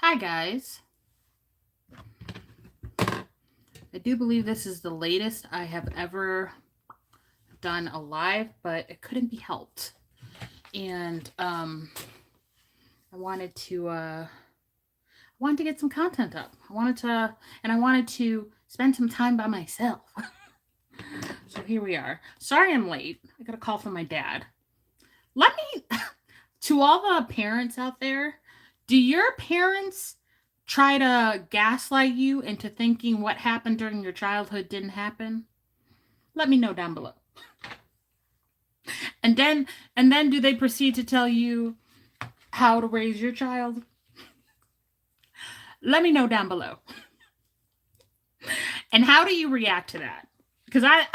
Hi, guys. I do believe this is the latest I have ever done a live, but it couldn't be helped. And I wanted to get some content up. I wanted to spend some time by myself. So here we are. Sorry I'm late. I got a call from my dad. Let me to all the parents out there, do your parents try to gaslight you into thinking what happened during your childhood didn't happen? Let me know down below. And then do they proceed to tell you how to raise your child? Let me know down below. And how do you react to that? Because I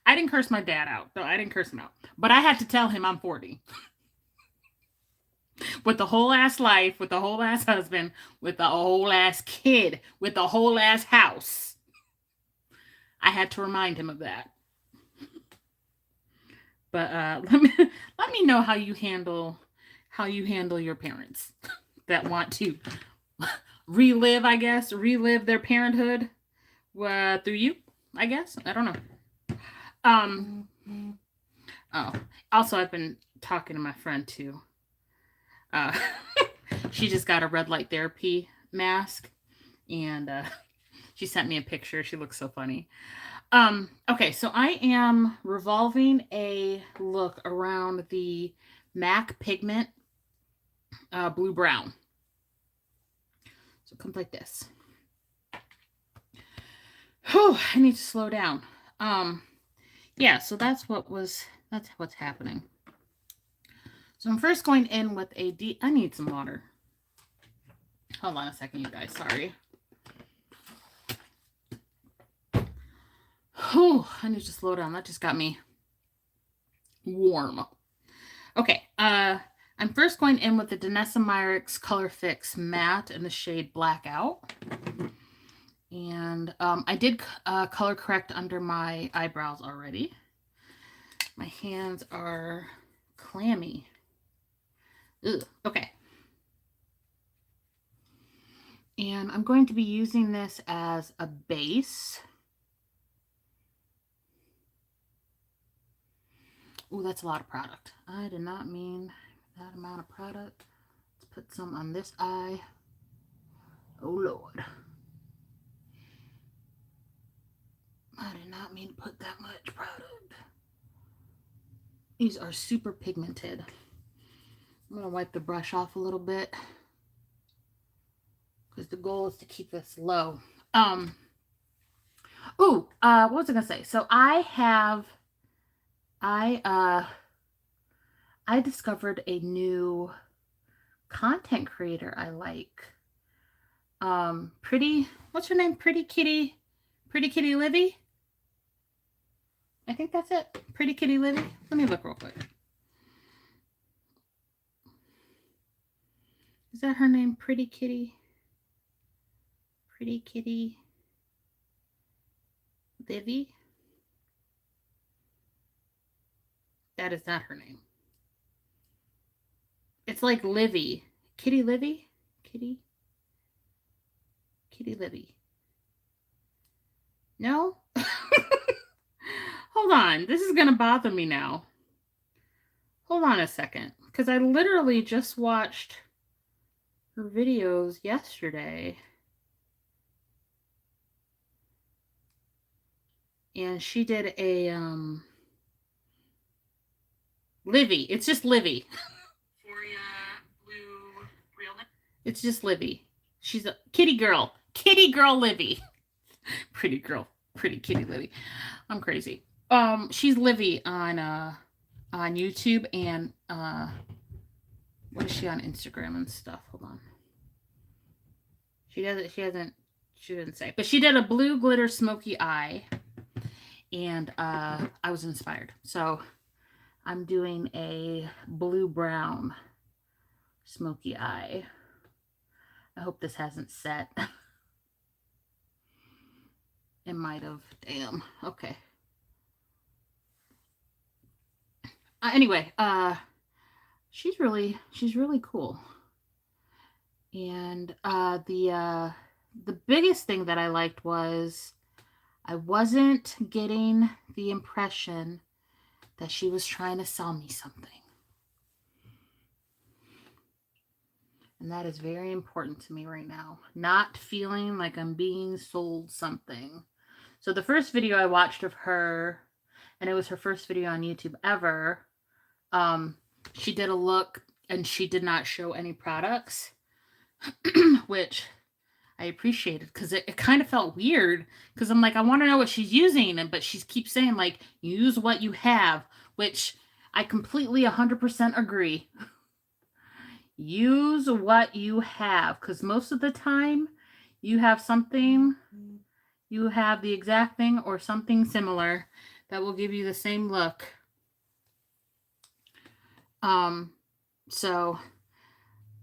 didn't curse my dad out. No, I didn't curse him out. But I had to tell him I'm 40. With the whole ass life, with the whole ass husband, with the whole ass kid, with the whole ass house. I had to remind him of that. But let me know how you handle your parents that want to relive their parenthood through you. I guess I don't know. Oh, also I've been talking to my friend too. Uh, she just got a red light therapy mask, and she sent me a picture. She looks so funny. Okay, so I am revolving a look around the MAC Pigment Blue Brown. So it comes like this. Whew, I need to slow down. Yeah, so that's what's happening. So I'm first going in with I need some water. Hold on a second, you guys. Sorry. Whew, I need to slow down. That just got me warm. Okay, I'm first going in with the Danessa Myricks Color Fix Matte in the shade Blackout. And I did color correct under my eyebrows already. My hands are clammy. Ugh, okay. And I'm going to be using this as a base. Oh, that's a lot of product. I did not mean that amount of product. Let's put some on this eye. Oh, Lord. I did not mean to put that much product. These are super pigmented. I'm going to wipe the brush off a little bit, because the goal is to keep this low. What was I going to say? So I discovered a new content creator I like. What's her name? Pretty Kitty Livy? I think that's it. Pretty Kitty Livy. Let me look real quick. Is that her name? Pretty Kitty Livy? That is not her name. It's like Livy. Kitty Livy? Kitty Livy. No? Hold on. This is going to bother me now. Hold on a second. Because I literally just watched her videos yesterday. And she did a, Livy. It's just Livy. It's just Livy. She's a kitty girl. Kitty girl Livy. Pretty kitty Livy. I'm crazy. She's Livy on YouTube, and what is she on Instagram and stuff? Hold on. She didn't say. But she did a blue glitter smoky eye, and I was inspired. So I'm doing a blue brown smoky eye. I hope this hasn't set. It might have. Damn. Okay. Anyway, she's really cool. And the biggest thing that I liked was I wasn't getting the impression that she was trying to sell me something. And that is very important to me right now. Not feeling like I'm being sold something. So the first video I watched of her, and it was her first video on YouTube ever, she did a look and she did not show any products, which I appreciated because it kind of felt weird because I'm like, I want to know what she's using, but she keeps saying like, use what you have, which I completely 100% agree. Use what you have because most of the time you have something, you have the exact thing or something similar that will give you the same look. So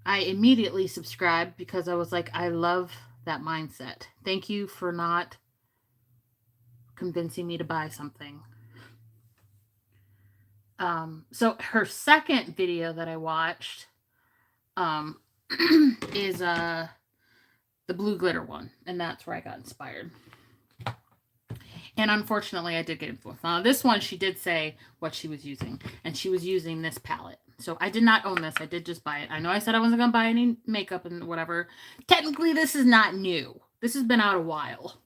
I immediately subscribed because I was like, I love that mindset. Thank you for not convincing me to buy something. So her second video that I watched is the blue glitter one, and that's where I got inspired. And unfortunately, I did get influenced. Now, this one, she did say what she was using, and she was using this palette. So I did not own this. I did just buy it. I know I said I wasn't going to buy any makeup and whatever. Technically, this is not new. This has been out a while.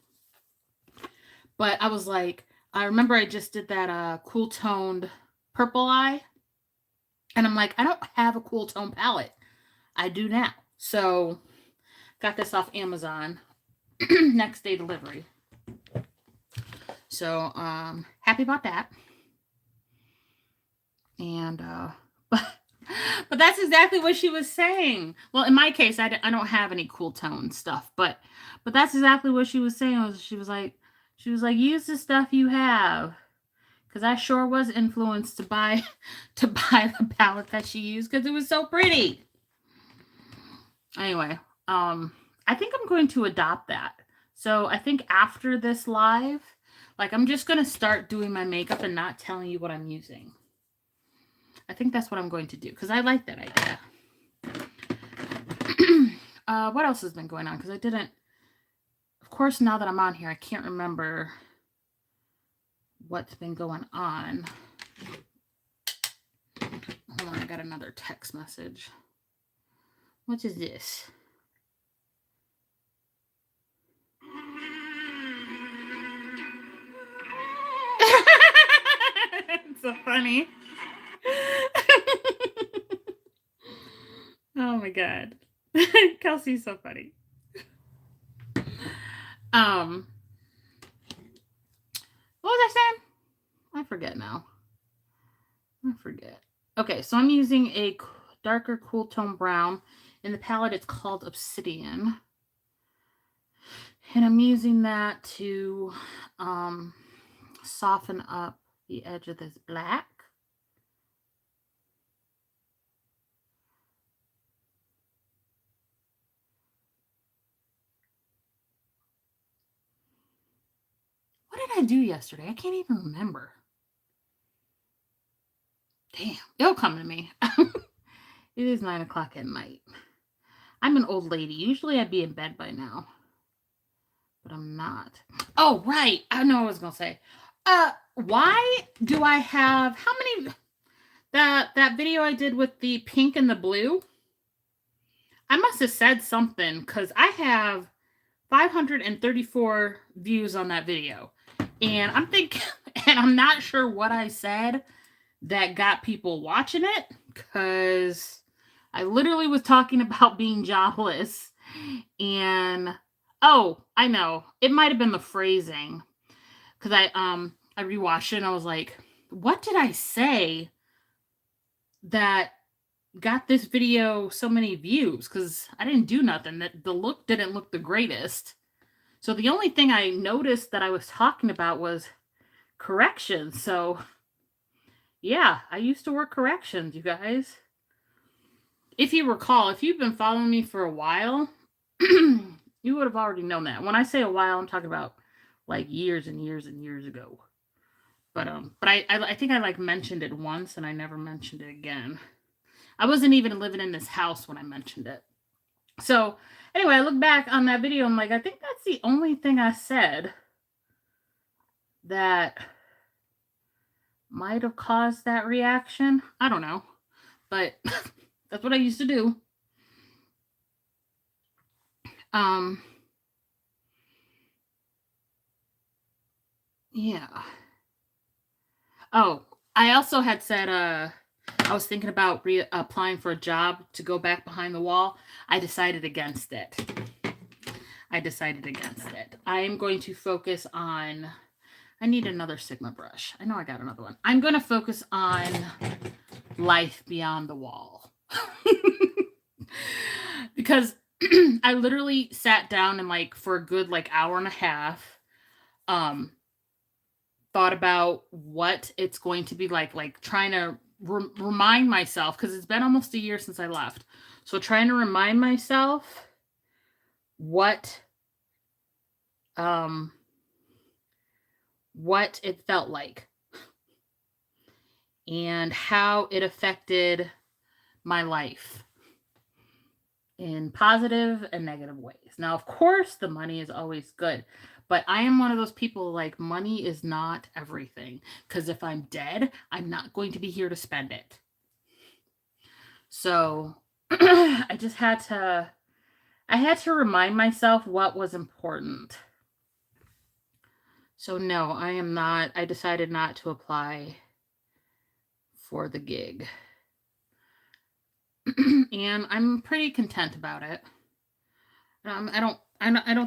But I was like, I remember I just did that cool toned purple eye. And I'm like, I don't have a cool tone palette. I do now. So got this off Amazon. Next day delivery. So happy about that. And but that's exactly what she was saying. Well, in my case, I don't have any cool tone stuff, but that's exactly what she was saying. She was like, use the stuff you have. Because I sure was influenced to buy the palette that she used because it was so pretty. Anyway, I think I'm going to adopt that. So I think after this live, like I'm just going to start doing my makeup and not telling you what I'm using. I think that's what I'm going to do because I like that idea. What else has been going on? Because I didn't, of course, now that I'm on here, I can't remember what's been going on. Hold on, I got another text message. What is this? It's so funny. Oh my god. Kelsey's so funny. What was I saying? I forget now. Okay, so I'm using a darker cool tone brown. In the palette, it's called Obsidian. And I'm using that to soften up the edge of this black. What did I do yesterday? I can't even remember. Damn, it'll come to me. It is 9 o'clock at night. I'm an old lady. Usually I'd be in bed by now. But I'm not. Oh, right. I know what I was going to say. Why do I have... How many... That video I did with the pink and the blue, I must have said something because I have 534 views on that video. And I'm thinking... And I'm not sure what I said that got people watching it because I literally was talking about being jobless and I know it might have been the phrasing because I rewatched it and I was like, what did I say that got this video so many views? Because I didn't do nothing. That the look didn't look the greatest. So the only thing I noticed that I was talking about was corrections. So yeah, I used to work corrections, you guys. If you recall, if you've been following me for a while, you would have already known that. When I say a while, I'm talking about like years and years and years ago. But I think I like mentioned it once and I never mentioned it again. I wasn't even living in this house when I mentioned it. So anyway, I look back on that video. I'm like, I think that's the only thing I said that might have caused that reaction. I don't know, but that's what I used to do. Yeah. Oh, I also had said I was thinking about applying for a job to go back behind the wall. I decided against it. I am going to focus on. I need another Sigma brush. I know I got another one. I'm going to focus on life beyond the wall. Because I literally sat down and like for a good like hour and a half thought about what it's going to be like trying to remind myself, because it's been almost a year since I left. So trying to remind myself what it felt like and how it affected my life in positive and negative ways. Now, of course, the money is always good, but I am one of those people like money is not everything, because if I'm dead, I'm not going to be here to spend it. So I just had to remind myself what was important. So no, I am not. I decided not to apply for the gig. And I'm pretty content about it. I don't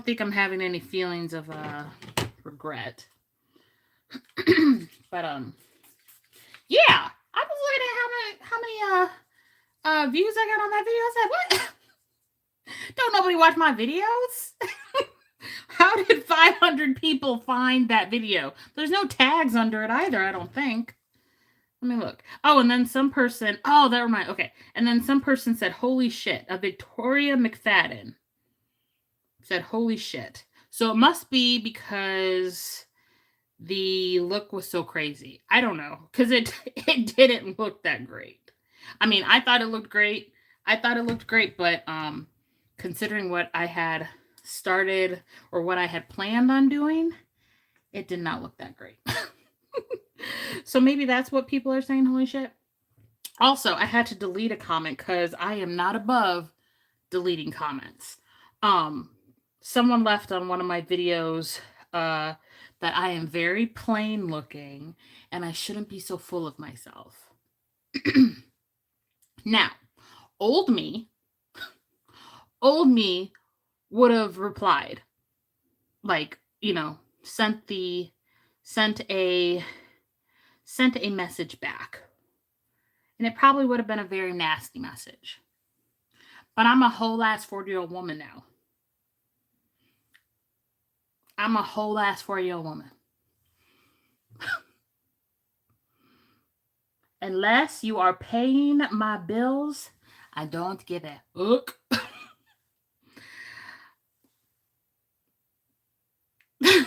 think I'm having any feelings of regret. But yeah, I was looking at how many views I got on that video. I said, what? Don't nobody watch my videos? How did 500 people find that video? There's no tags under it either, I don't think. Let me look. Oh, and then some person, oh, that reminds, okay. And then some person said, holy shit, a Victoria McFadden said, holy shit. So it must be because the look was so crazy. I don't know, because it didn't look that great. I mean, I thought it looked great. But considering what I had started or what I had planned on doing, it did not look that great. So maybe that's what people are saying, holy shit. Also, I had to delete a comment because I am not above deleting comments. Someone left on one of my videos that I am very plain looking and I shouldn't be so full of myself. Now, old me would have replied, like, sent a message back. And it probably would have been a very nasty message. But I'm a whole ass 40-year-old woman now. I'm a whole ass 40-year-old woman. Unless you are paying my bills, I don't give a hook.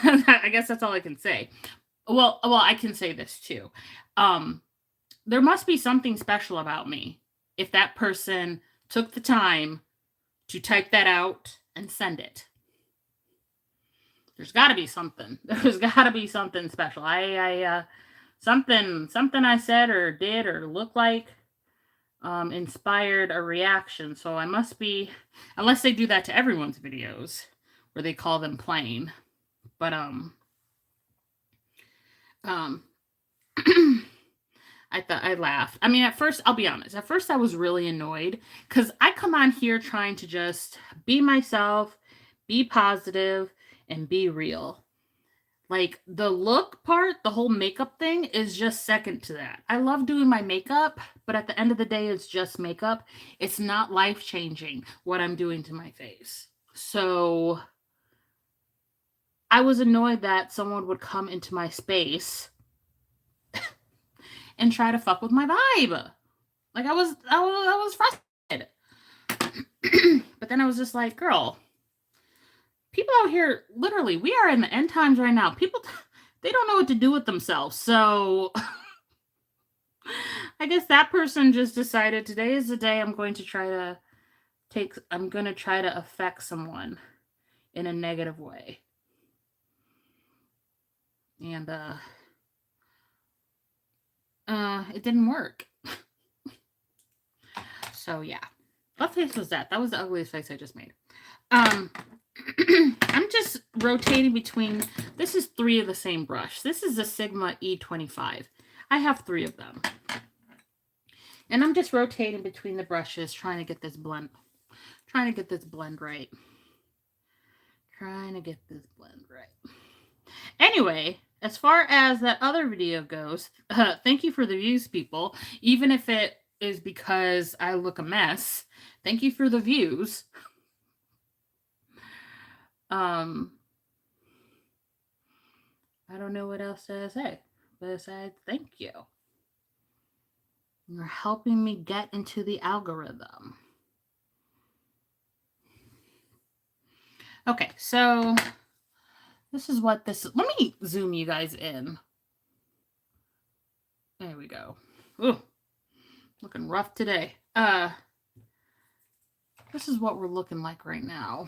I guess that's all I can say. Well, I can say this too. There must be something special about me if that person took the time to type that out and send it. There's got to be something. There's got to be something special. Something I said or did or looked like inspired a reaction. So I must be, unless they do that to everyone's videos where they call them plain. But I laughed. I mean, at first, I'll be honest. At first, I was really annoyed because I come on here trying to just be myself, be positive, and be real. Like, the look part, the whole makeup thing is just second to that. I love doing my makeup, but at the end of the day, it's just makeup. It's not life-changing what I'm doing to my face. So I was annoyed that someone would come into my space and try to fuck with my vibe. Like, I was frustrated. But then I was just like, girl, people out here, literally, we are in the end times right now. People, they don't know what to do with themselves. So I guess that person just decided today is the day I'm going to try to I'm going to try to affect someone in a negative way. And it didn't work. So yeah. What face was that? That was the ugliest face I just made. I'm just rotating between, this is 3 of the same brush. This is a Sigma E25. I have 3 of them. And I'm just rotating between the brushes, trying to get this blend right. Anyway, as far as that other video goes, thank you for the views, people. Even if it is because I look a mess, thank you for the views. I don't know what else to say besides thank you. You're helping me get into the algorithm. Okay, so this is what this is. Let me zoom you guys in. There we go. Ooh, looking rough today. This is what we're looking like right now.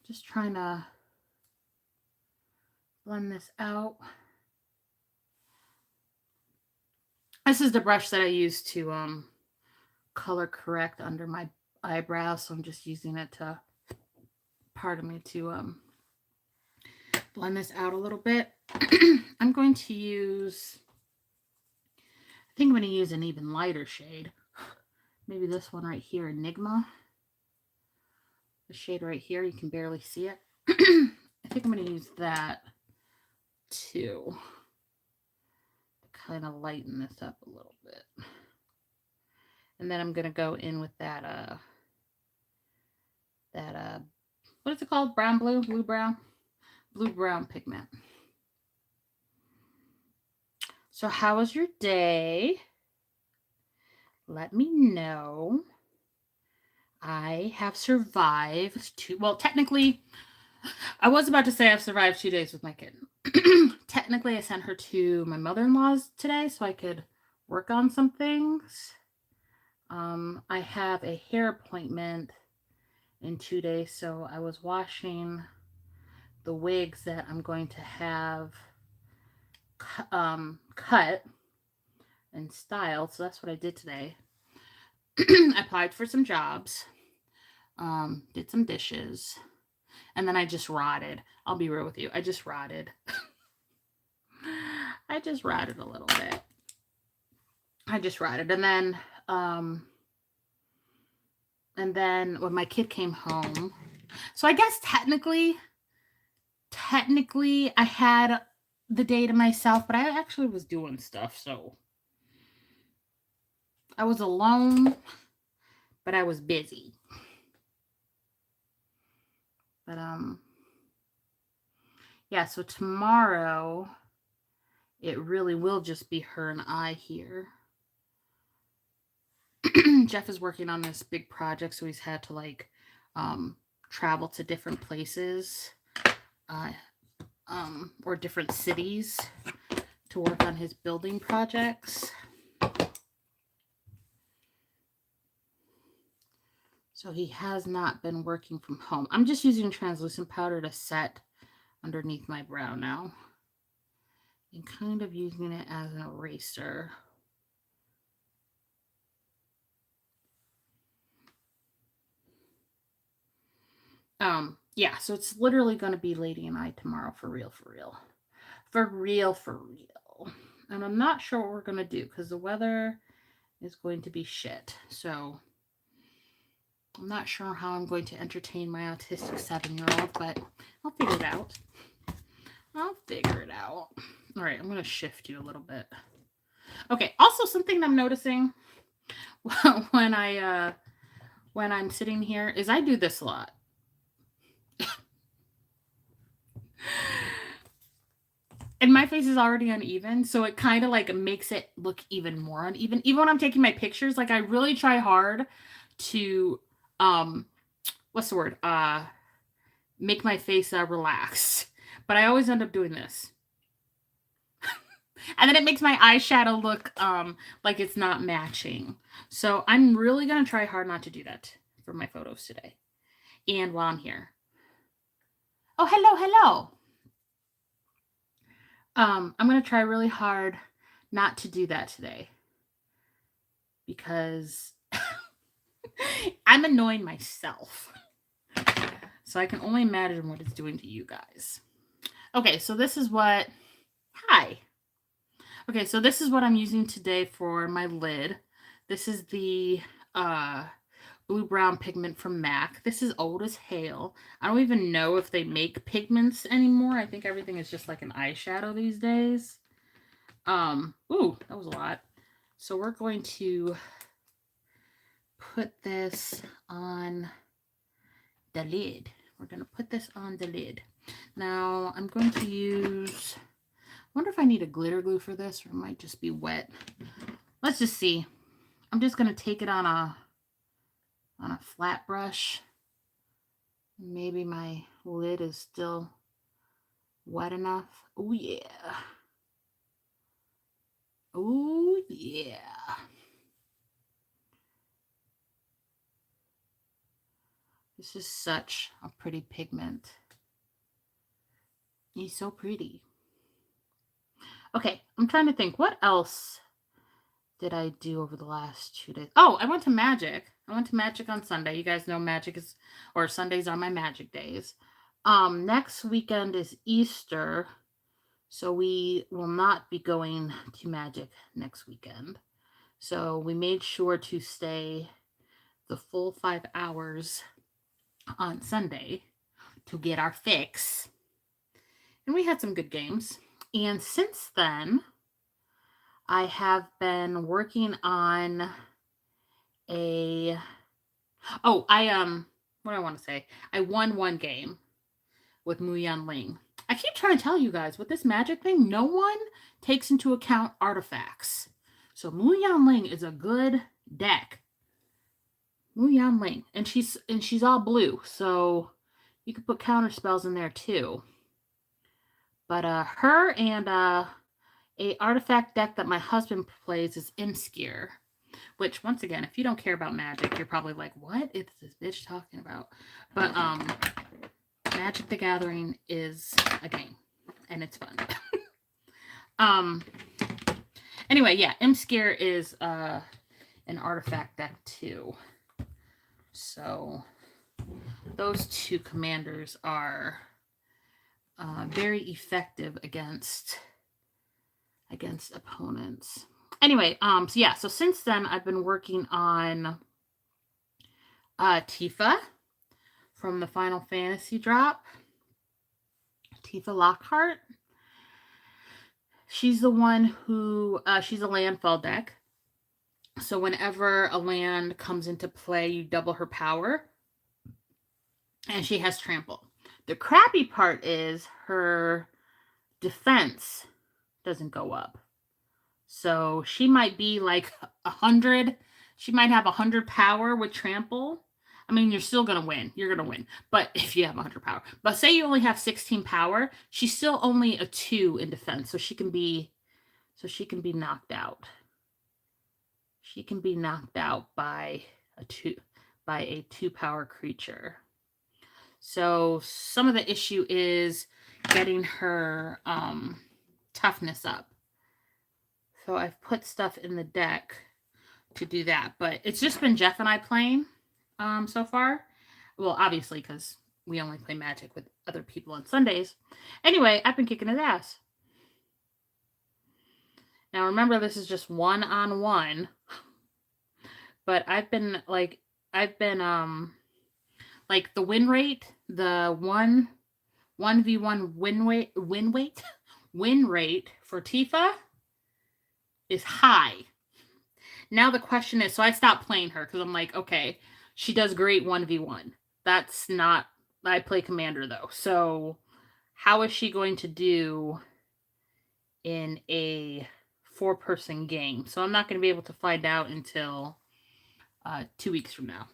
Just trying to blend this out. This is the brush that I use to color correct under my eyebrows, so I'm just using it to, pardon me, to blend this out a little bit. I'm going to use, I think I'm going to use an even lighter shade. Maybe this one right here, Enigma. The shade right here, you can barely see it. I think I'm going to use that too, to kind of lighten this up a little bit. And then I'm going to go in with that, what is it called? Brown, blue, blue, brown? Blue, brown pigment. So how was your day? Let me know. I have survived 2, well, technically, I was about to say I've survived 2 days with my kid. Technically, I sent her to my mother-in-law's today so I could work on some things. I have a hair appointment in 2 days, so I was washing the wigs that I'm going to have cut and styled. So that's what I did today. I applied for some jobs, did some dishes, and then I just rotted. I'll be real with you. I just rotted. I just rotted a little bit. And then when my kid came home, so I guess technically I had the day to myself, but I actually was doing stuff, so I was alone, but I was busy. But yeah, so tomorrow it really will just be her and I here. Jeff is working on this big project, so he's had to like travel to different places or different cities to work on his building projects. So he has not been working from home. I'm just using translucent powder to set underneath my brow now. And kind of using it as an eraser. Yeah, so it's literally going to be Lady and I tomorrow, for real. And I'm not sure what we're going to do because the weather is going to be shit. So I'm not sure how I'm going to entertain my autistic 7-year-old, but I'll figure it out. All right, I'm going to shift you a little bit. Okay, also something I'm noticing when I'm sitting here is I do this a lot. And my face is already uneven, so it kind of like makes it look even more uneven. Even when I'm taking my pictures, like I really try hard to what's the word? Make my face relaxed. But I always end up doing this. And then it makes my eyeshadow look like it's not matching. So I'm really going to try hard not to do that for my photos today. And while I'm here. Oh, hello. I'm going to try really hard not to do that today. Because I'm annoying myself. So I can only imagine what it's doing to you guys. Okay, so this is what... Hi. Okay, so this is what I'm using today for my lid. This is the blue-brown pigment from MAC. This is old as hell. I don't even know if they make pigments anymore. I think everything is just like an eyeshadow these days. Ooh, that was a lot. So we're going to put this on the lid. We're going to put this on the lid. Now, I'm going to use... I wonder if I need a glitter glue for this, or it might just be wet. Let's just see. I'm just going to take it on a flat brush. Maybe my lid is still wet enough. Oh, yeah. Oh, yeah. This is such a pretty pigment. He's so pretty. Okay, I'm trying to think. What else did I do over the last 2 days? Oh, I went to Magic. I went to Magic on Sunday. You guys know Magic is, or Sundays are my Magic days. Next weekend is Easter, so we will not be going to Magic next weekend. So we made sure to stay the full 5 hours on Sunday to get our fix. And we had some good games. And since then, I have been working on a... Oh, what do I want to say? I won one game with Muyan Ling. I keep trying to tell you guys, with this Magic thing, no one takes into account artifacts. So Muyan Ling is a good deck. Muyan Ling. And she's all blue, so you could put counter spells in there too. But her and a artifact deck that my husband plays is Imskir. Which, once again, if you don't care about Magic, you're probably like, what is this bitch talking about? But Magic the Gathering is a game, and it's fun. Anyway, yeah, Imskir is an artifact deck too. So those two commanders are very effective against opponents. Anyway, so since then I've been working on Tifa from the Final Fantasy drop. Tifa Lockhart. She's the one who she's a landfall deck. So whenever a land comes into play, you double her power. And she has trample. The crappy part is her defense doesn't go up. So she might be like 100. She might have 100 power with trample. I mean, you're still going to win. You're going to win. But if you have 100 power. But say you only have 16 power, she's still only a 2 in defense. So she can be knocked out. She can be knocked out by a 2 power creature. So some of the issue is getting her toughness up. So I've put stuff in the deck to do that. But it's just been Jeff and I playing so far. Well, obviously, because we only play Magic with other people on Sundays. Anyway, I've been kicking his ass. Now, remember, this is just 1-on-1. But I've been like the win rate, the 1v1 win rate for Tifa is high. Now the question is, so I stopped playing her because I'm like, okay, she does great 1v1. That's not, I play Commander though. So how is she going to do in a 4-person game? So I'm not going to be able to find out until 2 weeks from now.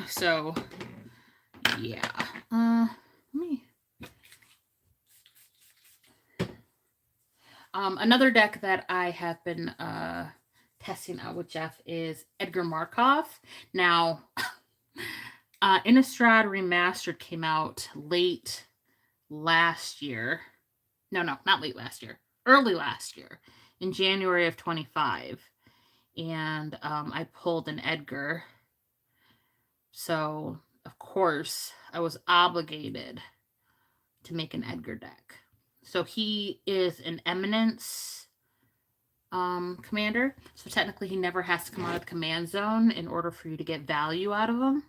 So, yeah. Let me... Another deck that I have been testing out with Jeff is Edgar Markov. Now, Innistrad Remastered came out late last year. No, not late last year. Early last year, in January of 25. And I pulled an Edgar. So, of course, I was obligated to make an Edgar deck. So he is an Eminence commander. So technically he never has to come out of the command zone in order for you to get value out of him.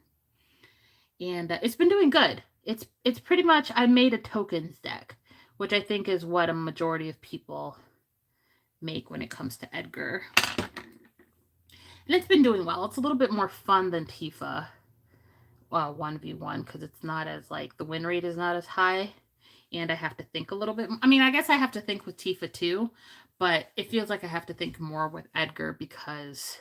And it's been doing good. It's pretty much, I made a tokens deck, which I think is what a majority of people make when it comes to Edgar. And it's been doing well. It's a little bit more fun than Tifa 1v1 because it's not as, like, the win rate is not as high. And I have to think a little bit. I mean, I guess I have to think with Tifa too, but it feels like I have to think more with Edgar because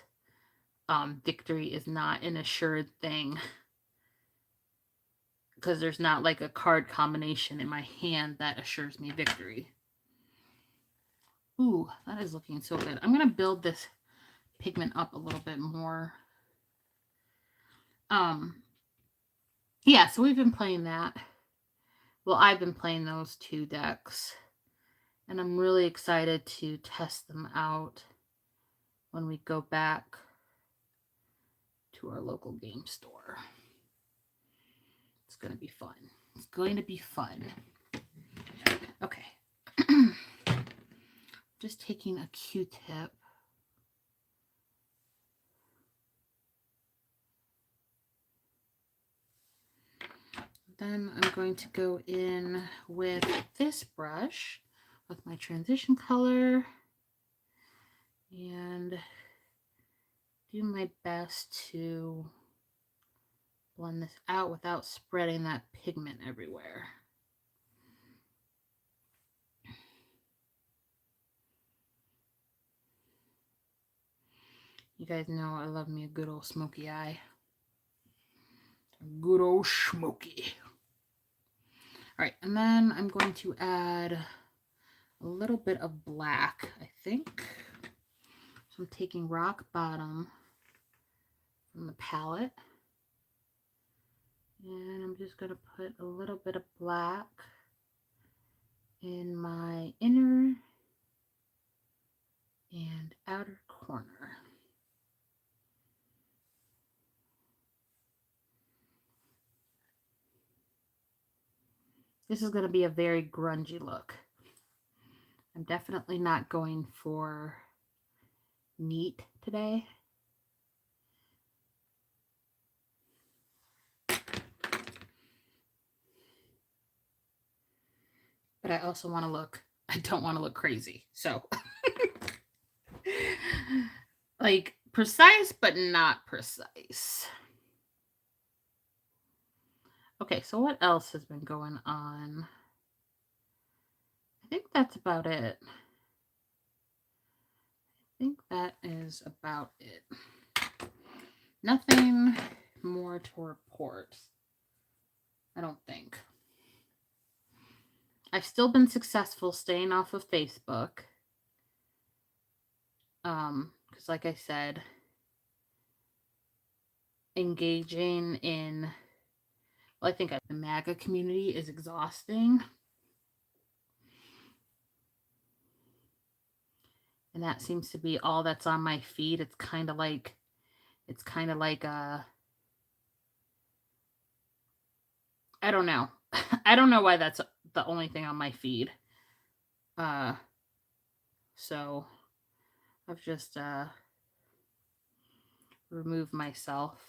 victory is not an assured thing. Because there's not like a card combination in my hand that assures me victory. Ooh, that is looking so good. I'm going to build this pigment up a little bit more. Yeah, so we've been playing that. Well, I've been playing those two decks. And I'm really excited to test them out when we go back to our local game store. It's going to be fun. It's going to be fun. Okay. Just taking a Q-tip. Then I'm going to go in with this brush with my transition color and do my best to blend this out without spreading that pigment everywhere. You guys know I love me a good old smoky eye. Good old smoky. All right, and then I'm going to add a little bit of black, I think. So I'm taking Rock Bottom from the palette. And I'm just going to put a little bit of black in my inner and outer corner. This is going to be a very grungy look. I'm definitely not going for neat today. But I also want to look, I don't want to look crazy. So, like, precise, but not precise. Okay, so what else has been going on? I think that's about it. I think that is about it. Nothing more to report, I don't think. I've still been successful staying off of Facebook. Because like I said, engaging in, well, I think the MAGA community is exhausting. And that seems to be all that's on my feed. It's kind of like I don't know. I don't know why that's the only thing on my feed. So I've just removed myself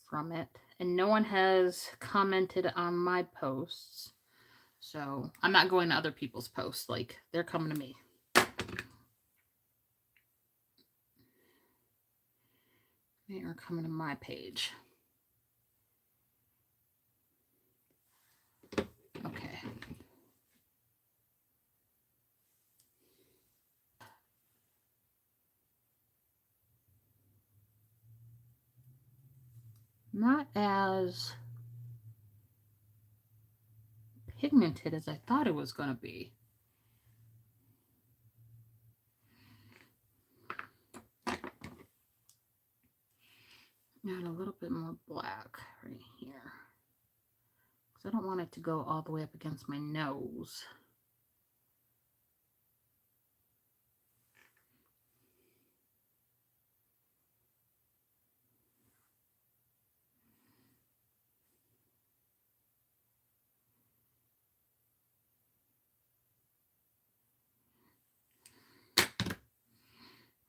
from it. And no one has commented on my posts. So I'm not going to other people's posts. Like, they're coming to me. They are coming to my page. Okay. Not as pigmented as I thought it was going to be. Add a little bit more black right here. Because I don't want it to go all the way up against my nose.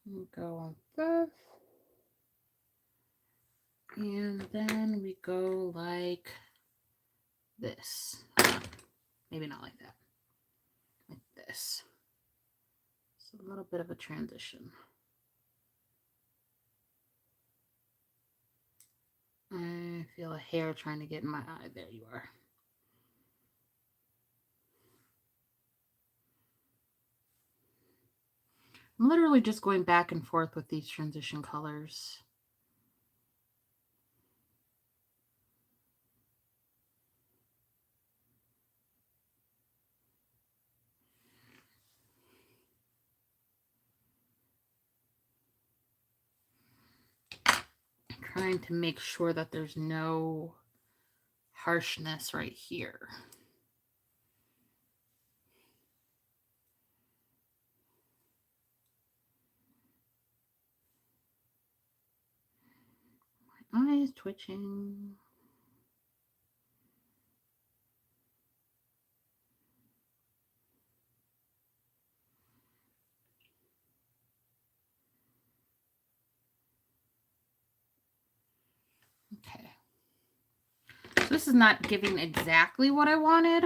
We go on this. And then we go like this. Maybe not like that. Like this. It's a little bit of a transition. I feel a hair trying to get in my eye. There you are. I'm literally just going back and forth with these transition colors. Trying to make sure that there's no harshness right here. My eye is twitching. Okay. So this is not giving exactly what I wanted.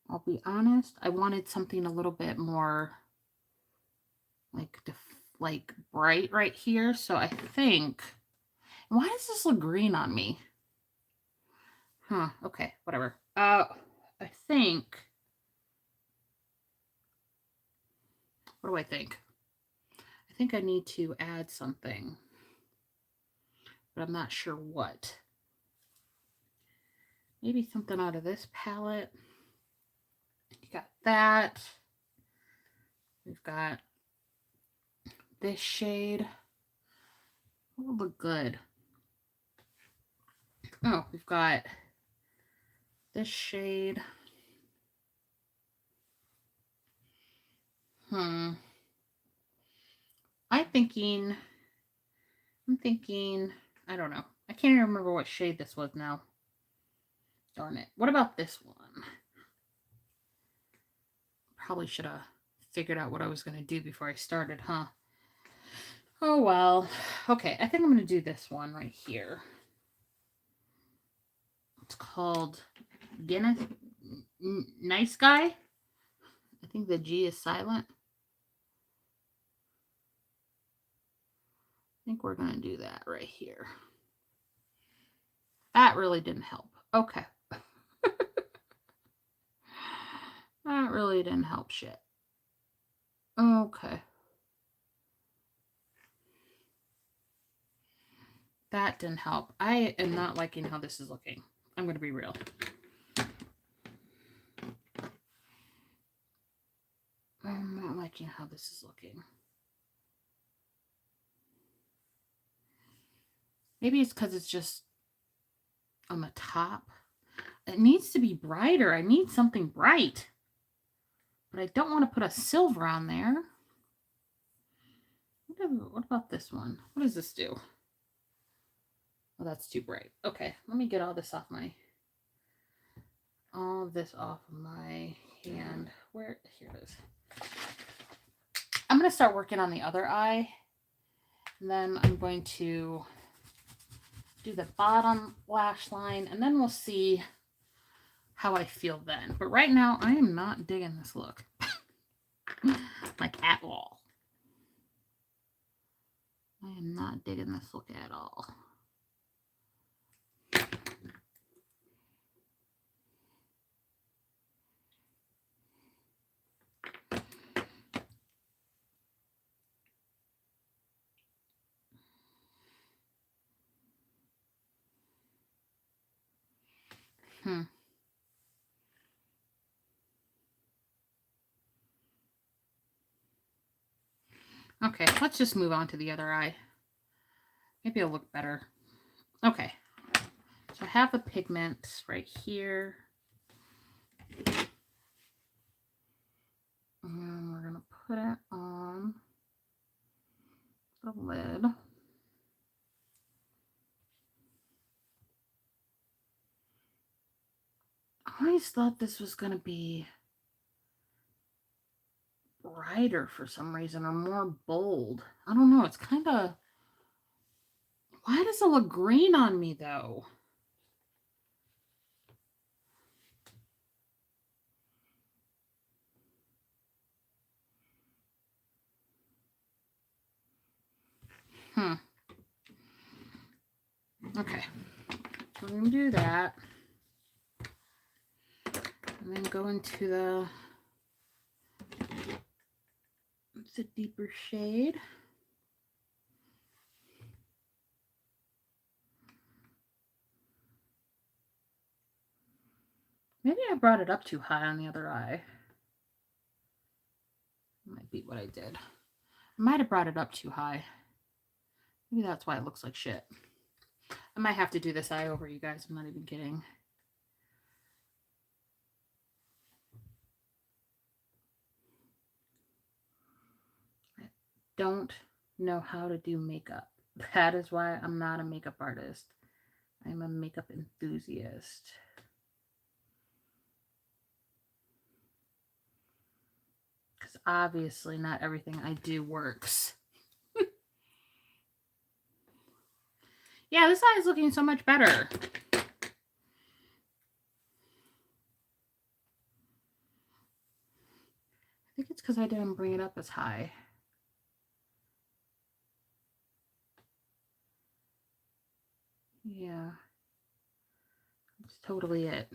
I'll be honest. I wanted something a little bit more like bright right here. So I think, why does this look green on me? Huh. Okay. Whatever. I think. What do I think? I think I need to add something, but I'm not sure what. Maybe something out of this palette. You got that. We've got this shade. It will look good. Oh, we've got this shade. I'm thinking, I don't know. I can't even remember what shade this was now. Darn it. What about this one? Probably should have figured out what I was going to do before I started, huh? Oh, well. Okay, I think I'm going to do this one right here. It's called Guinness Nice Guy. I think the G is silent. I think we're going to do that right here. That really didn't help. Okay. That really didn't help shit. Okay. That didn't help. I am not liking how this is looking. I'm going to be real. I'm not liking how this is looking. Maybe it's because it's just on the top. It needs to be brighter. I need something bright. But I don't want to put a silver on there. What about this one? What does this do? Oh, that's too bright. Okay, let me get all this off my hand. Where? Here it is. I'm going to start working on the other eye. And then I'm going to do the bottom lash line. And then we'll see how I feel then. But right now, I am not digging this look. Like, at all. I am not digging this look at all. Okay, let's just move on to the other eye. Maybe it'll look better. Okay. So I have the pigment right here. And we're going to put it on the lid. I always thought this was going to be brighter for some reason, or more bold. I don't know. It's kind of... Why does it look green on me, though? Okay. So we're going to do that. And then go into the... It's a deeper shade. Maybe I brought it up too high on the other eye. That might be what I did. I might have brought it up too high. Maybe that's why it looks like shit. I might have to do this eye over, you guys. I'm not even kidding. I don't know how to do makeup. That is why I'm not a makeup artist. I'm a makeup enthusiast. Because obviously not everything I do works. Yeah, this eye is looking so much better. I think it's because I didn't bring it up as high. Yeah. That's totally it.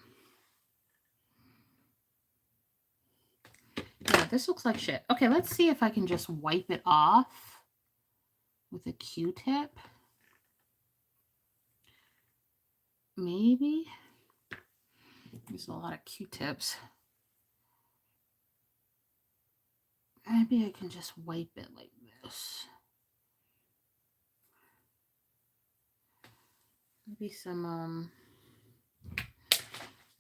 Yeah, this looks like shit. Okay, let's see if I can just wipe it off with a Q-tip. Maybe. There's a lot of Q-tips. Maybe I can just wipe it like this. Maybe some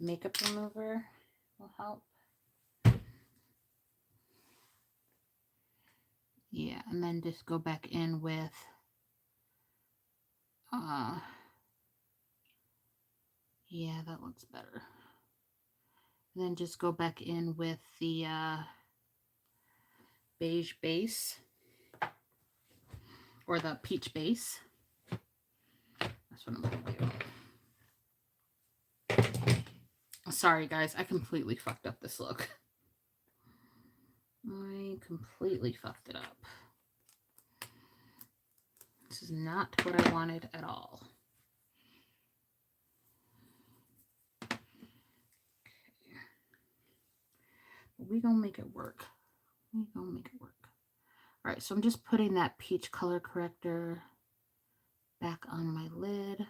makeup remover will help. Yeah, and then just go back in with yeah, that looks better. And then just go back in with the beige base or the peach base. That's what I'm gonna do. Sorry guys, I completely fucked up this look. I completely fucked it up. This is not what I wanted at all. Okay. We gonna make it work. We gonna make it work. All right, so I'm just putting that peach color corrector back on my lid.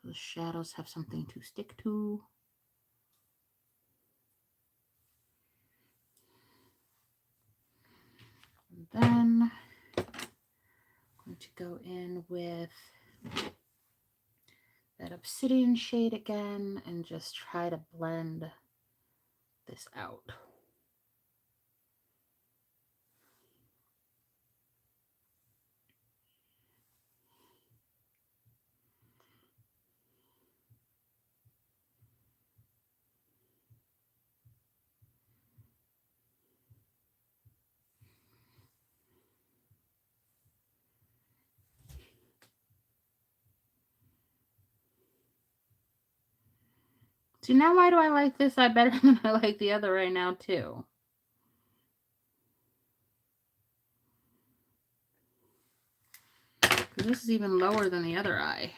So the shadows have something to stick to. And then I'm going to go in with that obsidian shade again and just try to blend this out. See, now why do I like this eye better than I like the other right now, too? Because this is even lower than the other eye.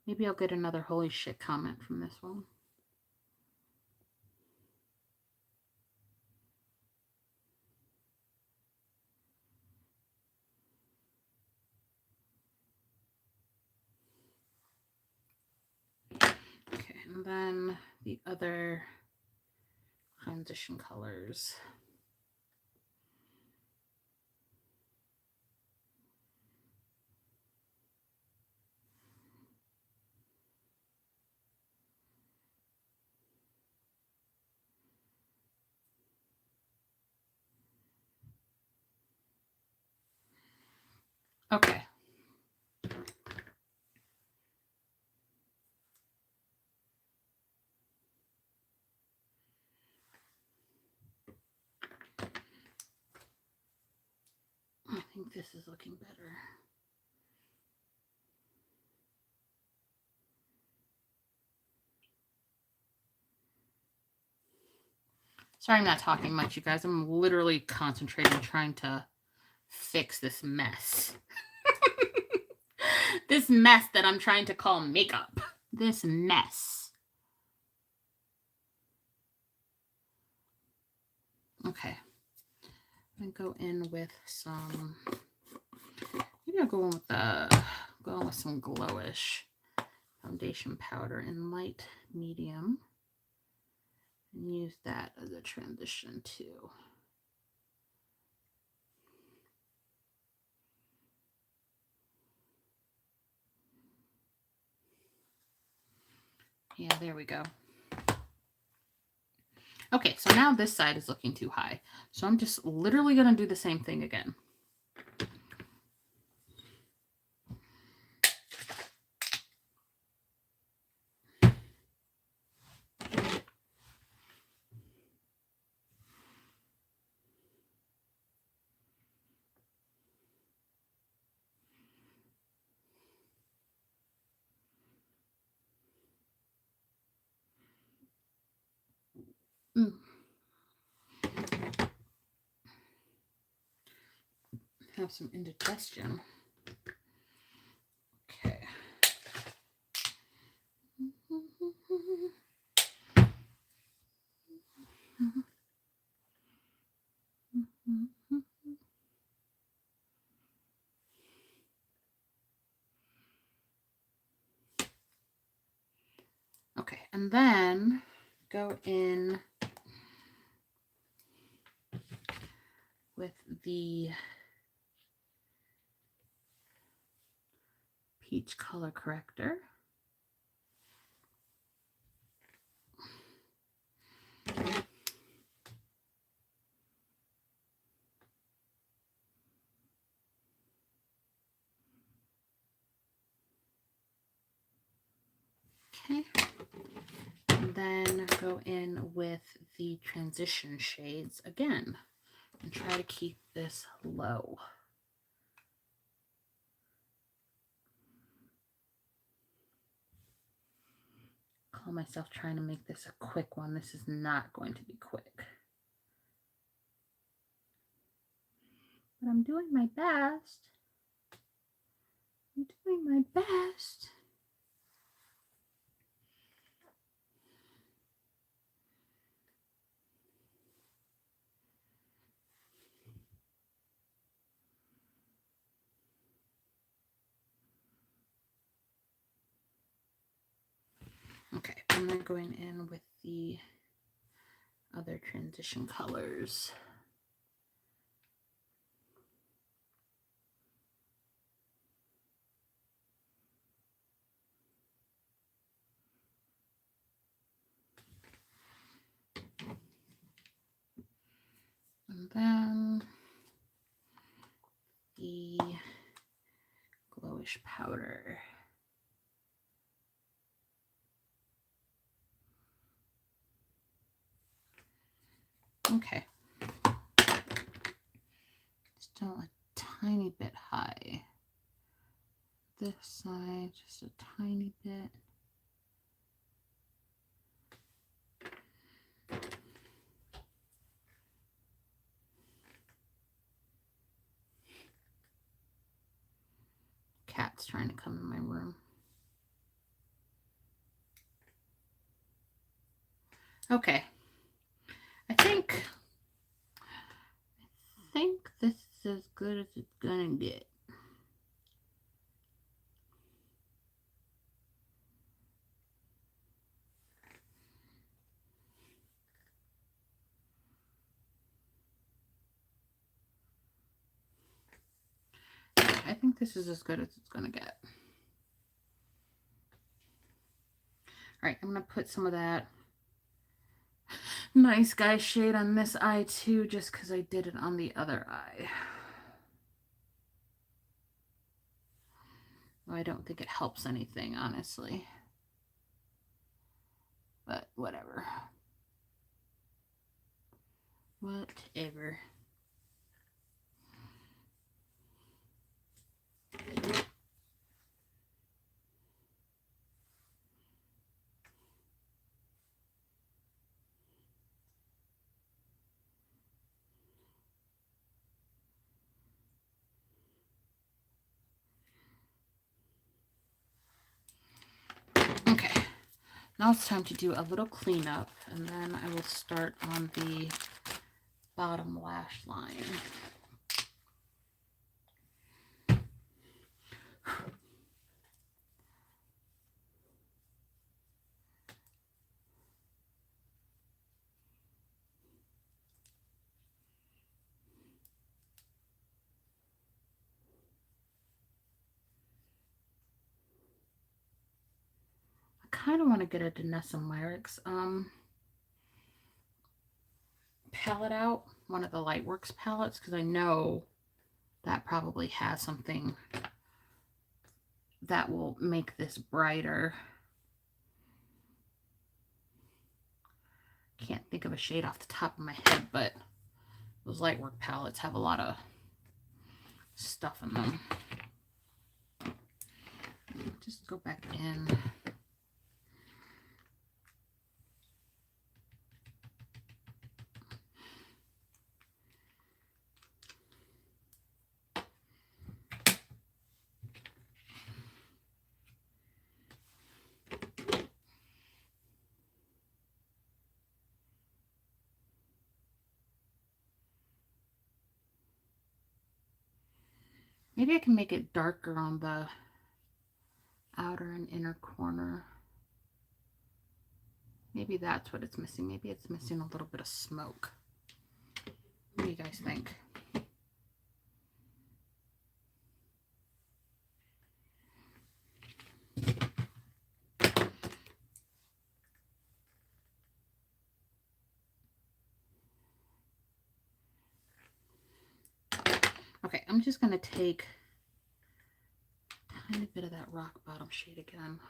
Maybe I'll get another holy shit comment from this one. and then the other transition colors. Okay. I think this is looking better. Sorry I'm not talking much, you guys. I'm literally concentrating trying to fix this mess. This mess that I'm trying to call makeup. This mess. Okay. I'm gonna go in with some. Maybe I'll go in with some glowish foundation powder in light medium, and use that as a transition too. Yeah, there we go. Okay, so now this side is looking too high. So I'm just literally going to do the same thing again. Have some indigestion. Okay. Okay, and then go in with the peach color corrector. Okay. And then go in with the transition shades again and try to keep this low. Call myself trying to make this a quick one. This is not going to be quick. But I'm doing my best. I'm doing my best. Okay, I'm then going in with the other transition colors. And then the glowish powder. Okay. Still a tiny bit high. This side, just a tiny bit. Cat's trying to come in my room. Okay. I think this is as good as it's gonna get. think this is as good as it's going to get. All right, I'm going to put some of that nice guy shade on this eye too, just because I did it on the other eye. Well, I don't think it helps anything, honestly. But whatever. Whatever. Okay, now it's time to do a little cleanup, and then I will start on the bottom lash line. I kind of want to get a Danessa Myricks palette out, one of the Lightworks palettes, because I know that probably has something that will make this brighter. Can't think of a shade off the top of my head, but those Lightwork palettes have a lot of stuff in them. Just go back in. Maybe I can make it darker on the outer and inner corner. Maybe that's what it's missing. Maybe it's missing a little bit of smoke. What do you guys think? Okay, I'm just going to take a tiny bit of that rock bottom shade again.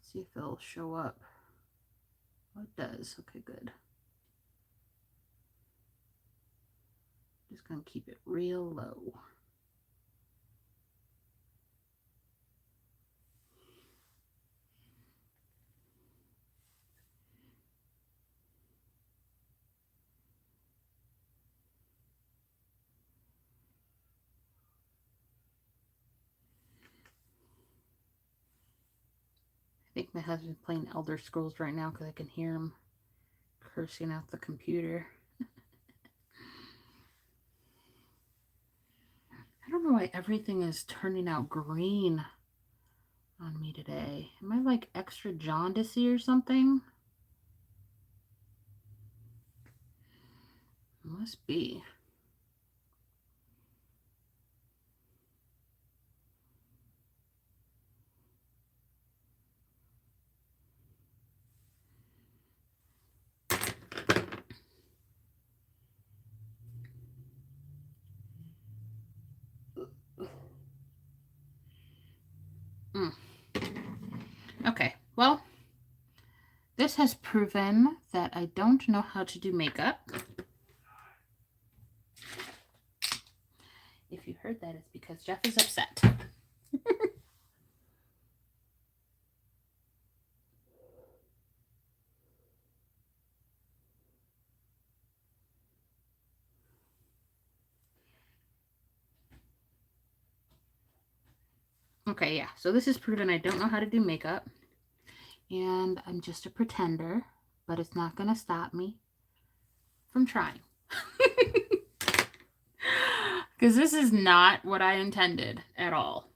See if it'll show up. Oh, it does. Okay, good. Just going to keep it real low. I think my husband's playing Elder Scrolls right now because I can hear him cursing out the computer. I don't know why everything is turning out green on me today. Am I like extra jaundicey or something? Must be. Okay, well, this has proven that I don't know how to do makeup. If you heard that, it's because Jeff is upset. Okay, yeah, so this is proven I don't know how to do makeup. And I'm just a pretender, but it's not going to stop me from trying. Because this is not what I intended at all.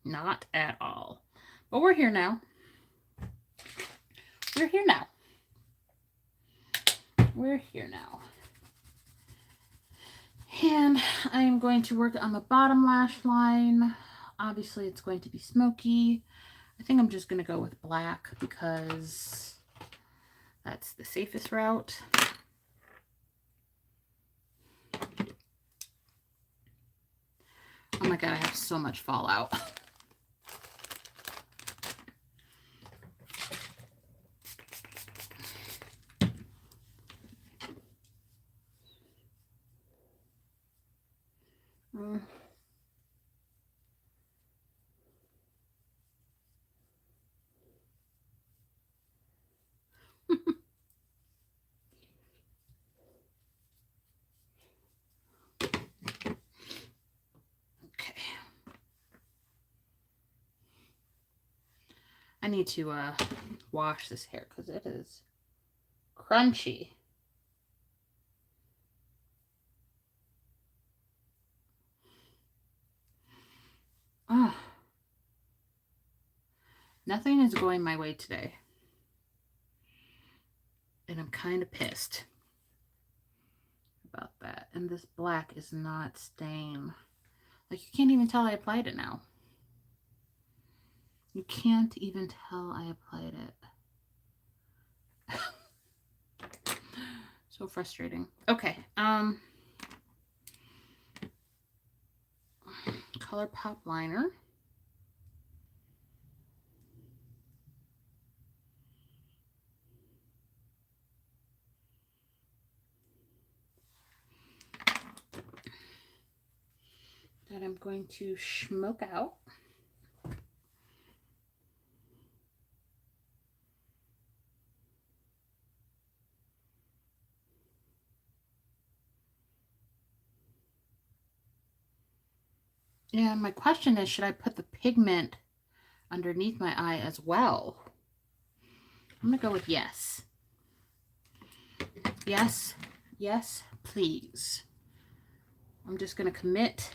Not at all. But we're here now. We're here now. We're here now. And I am going to work on the bottom lash line. Obviously, it's going to be smoky. I think I'm just going to go with black because that's the safest route. Oh my God, I have so much fallout. Okay. I need to wash this hair because it is crunchy. Oh. Nothing is going my way today. And I'm kind of pissed about that. And this black is not staying. Like, you can't even tell I applied it now. You can't even tell I applied it. So frustrating. Okay. ColourPop liner. That I'm going to smoke out. And my question is, should I put the pigment underneath my eye as well? I'm going to go with yes. Yes. Yes, please. I'm just going to commit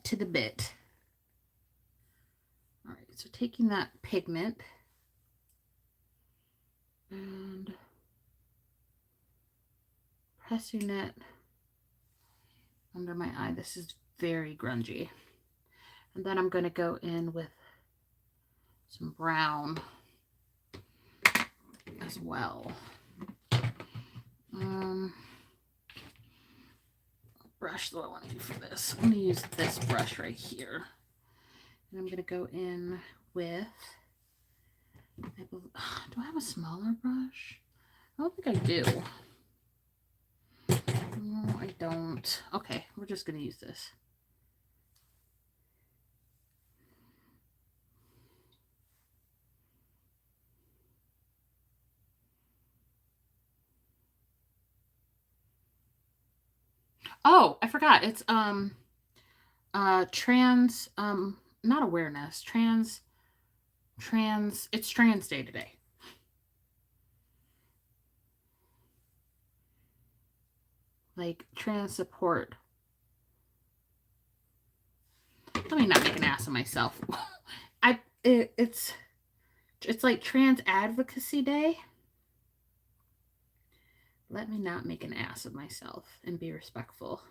to the bit. All right, so taking that pigment and pressing it under my eye. This is very grungy. And then I'm going to go in with some brown as well. Brush that I want to use for this. I'm going to use this brush right here. And I'm going to go in with, do I have a smaller brush? I don't think I do. No, I don't. Okay, we're just going to use this. Oh, I forgot. It's trans not awareness, it's Trans Day today. Like trans support. Let me not make an ass of myself. It's like Trans Advocacy Day. Let me not make an ass of myself and be respectful.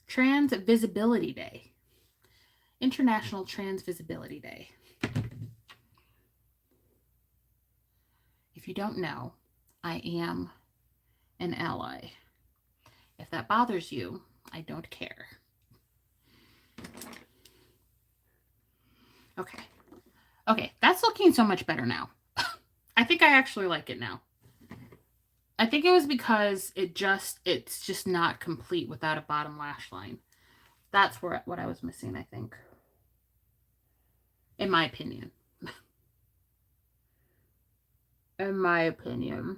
Trans Visibility Day. International Trans Visibility Day. If you don't know, I am an ally. If that bothers you, I don't care. Okay. Okay, that's looking so much better now. I think I actually like it now. I think it was because it's just not complete without a bottom lash line. That's what I was missing, I think. In my opinion. In my opinion.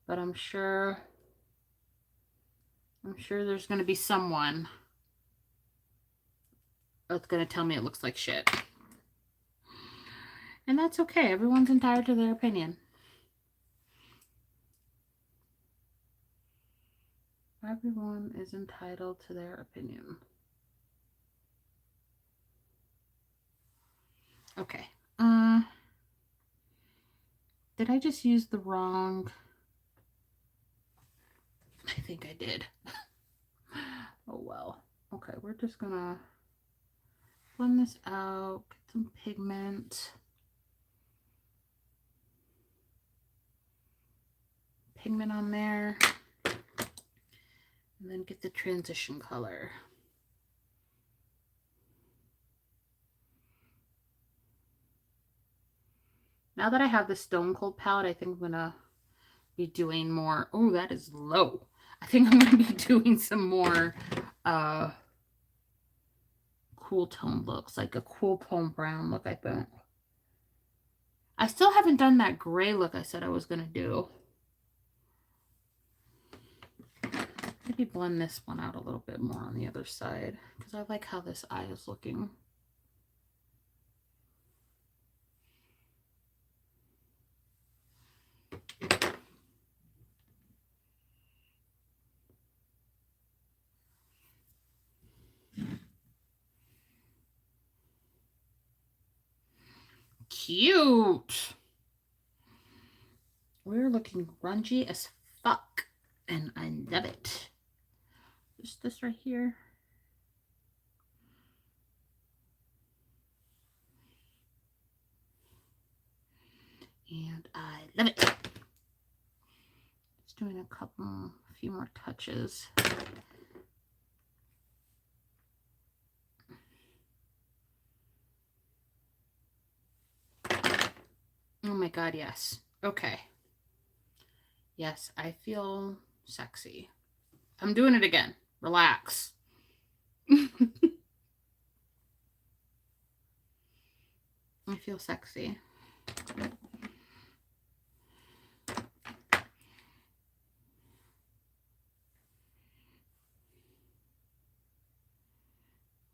But I'm sure there's going to be someone that's going to tell me it looks like shit. And that's okay. Everyone's entitled to their opinion. Everyone is entitled to their opinion. Okay. Did I just use the wrong? I think I did. Oh well. Okay, we're just gonna blend this out, get some pigment. Pigment on there. And then get the transition color. Now that I have the Stone Cold palette, I think I'm gonna be doing more. Oh, that is low. I think I'm gonna be doing some more cool tone looks, like a cool tone brown look, I think. I still haven't done that gray look I said I was gonna do. Maybe blend this one out a little bit more on the other side because I like how this eye is looking. Cute. We're looking grungy as fuck, and I love it. Just this right here. And I love it. Just doing a few more touches. Oh my God, yes. Okay. Yes, I feel sexy. I'm doing it again. Relax. I feel sexy.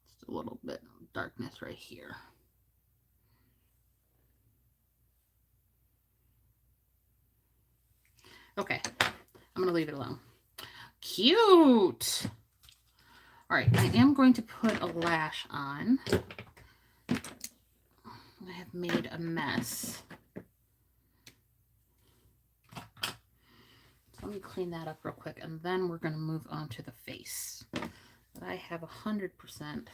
Just a little bit of darkness right here. Okay, I'm gonna leave it alone. Cute. All right, I am going to put a lash on. I have made a mess. So let me clean that up real quick, and then we're going to move on to the face. But I have 100%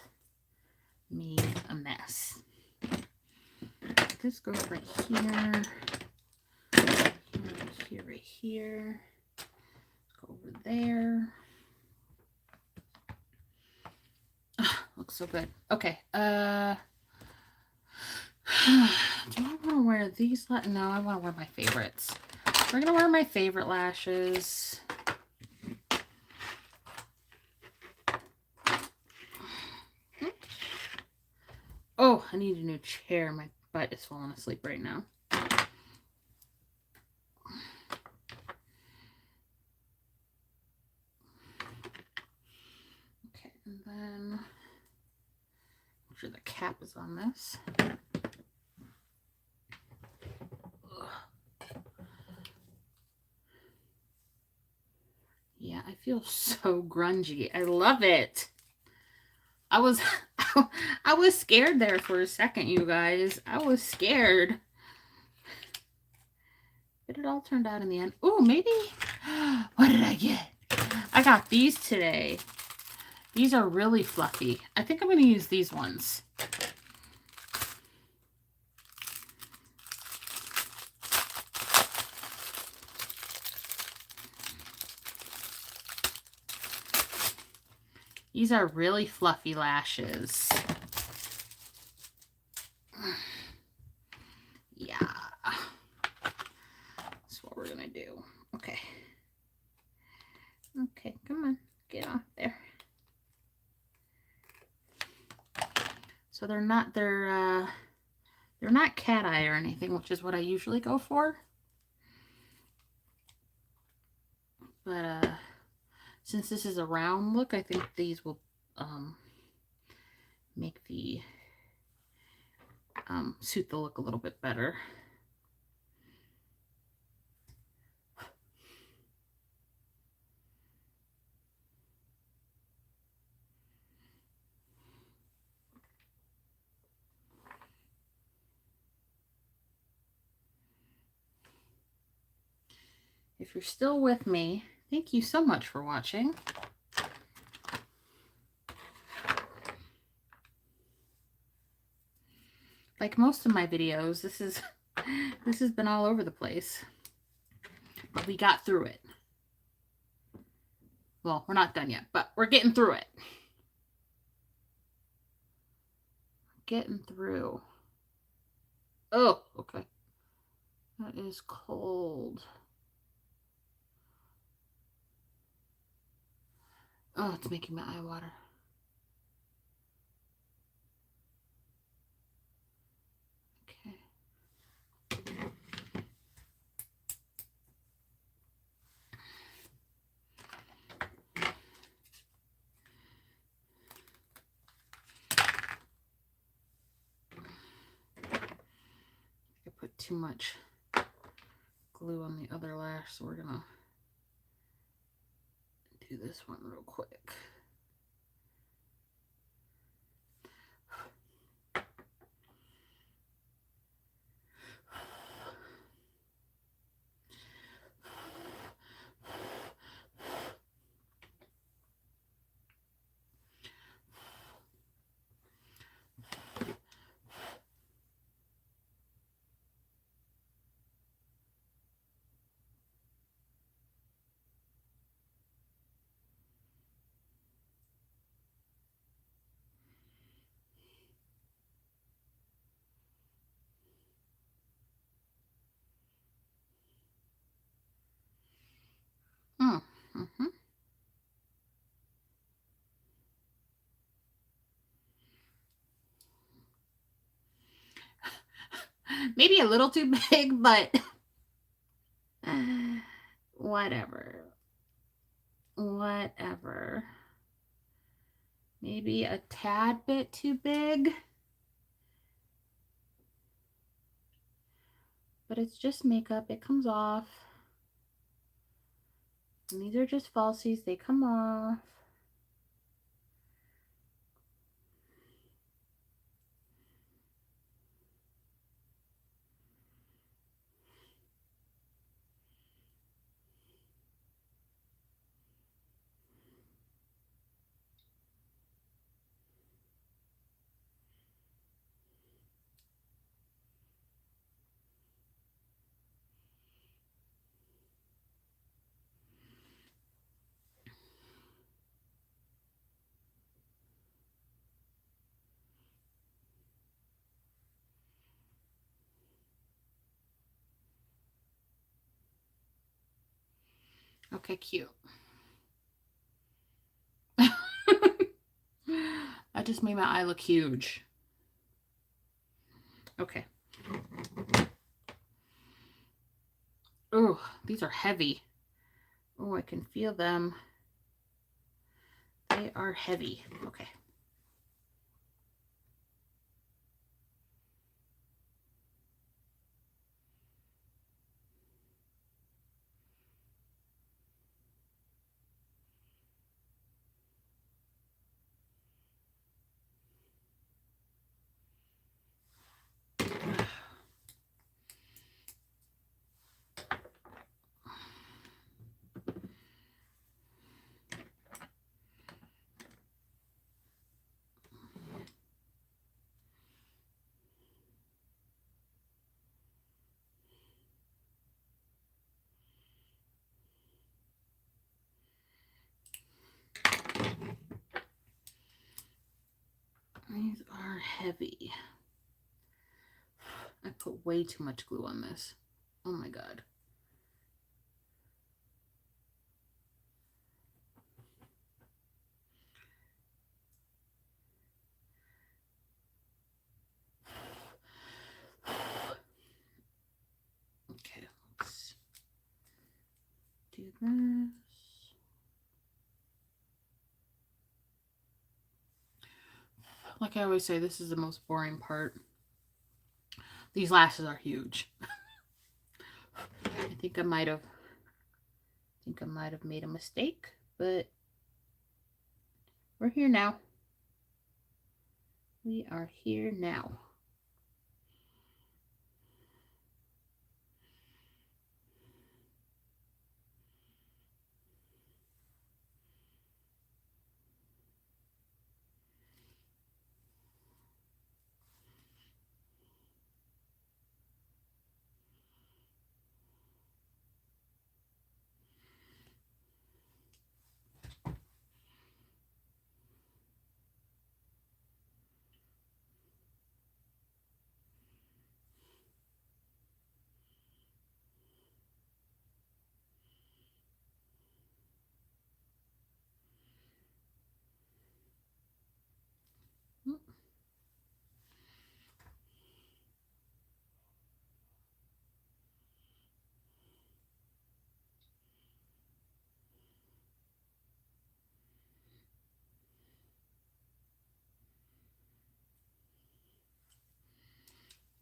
made a mess. This goes right here, right here. Go over there. Oh, looks so good. Okay. Do I want to wear these? No, I want to wear my favorites. We're gonna wear my favorite lashes. Oh, I need a new chair. My butt is falling asleep right now. Okay, and then make sure the cap is on this. Yeah, I feel so grungy. I love it. I was scared there for a second, you guys. I was scared. But it all turned out in the end. Oh, maybe. What did I get? I got these today. These are really fluffy. I think I'm going to use these ones. These are really fluffy lashes. Yeah. That's what we're going to do. Okay. Okay, come on. Get off there. So they're not cat eye or anything, which is what I usually go for. But since this is a round look, I think these will make the suit the look a little bit better. If you're still with me, thank you so much for watching. Like most of my videos, this has been all over the place. But we got through it. Well, we're not done yet, but we're getting through it. Getting through. Oh, okay. That is cold. Oh, it's making my eye water. Okay. I put too much glue on the other lash, so we're gonna do this one real quick. Mm-hmm. Maybe a little too big, but whatever. Whatever. Maybe a tad bit too big. But it's just makeup. It comes off. And these are just falsies. They come off. Okay, cute. I just made my eye look huge. Okay. Oh, these are heavy. Oh, I can feel them. They are heavy. Okay. These are heavy. I put way too much glue on this. Oh my god. Okay, let's do this. Like I always say, this is the most boring part. These lashes are huge. I think I might have made a mistake, but we're here now. We are here now.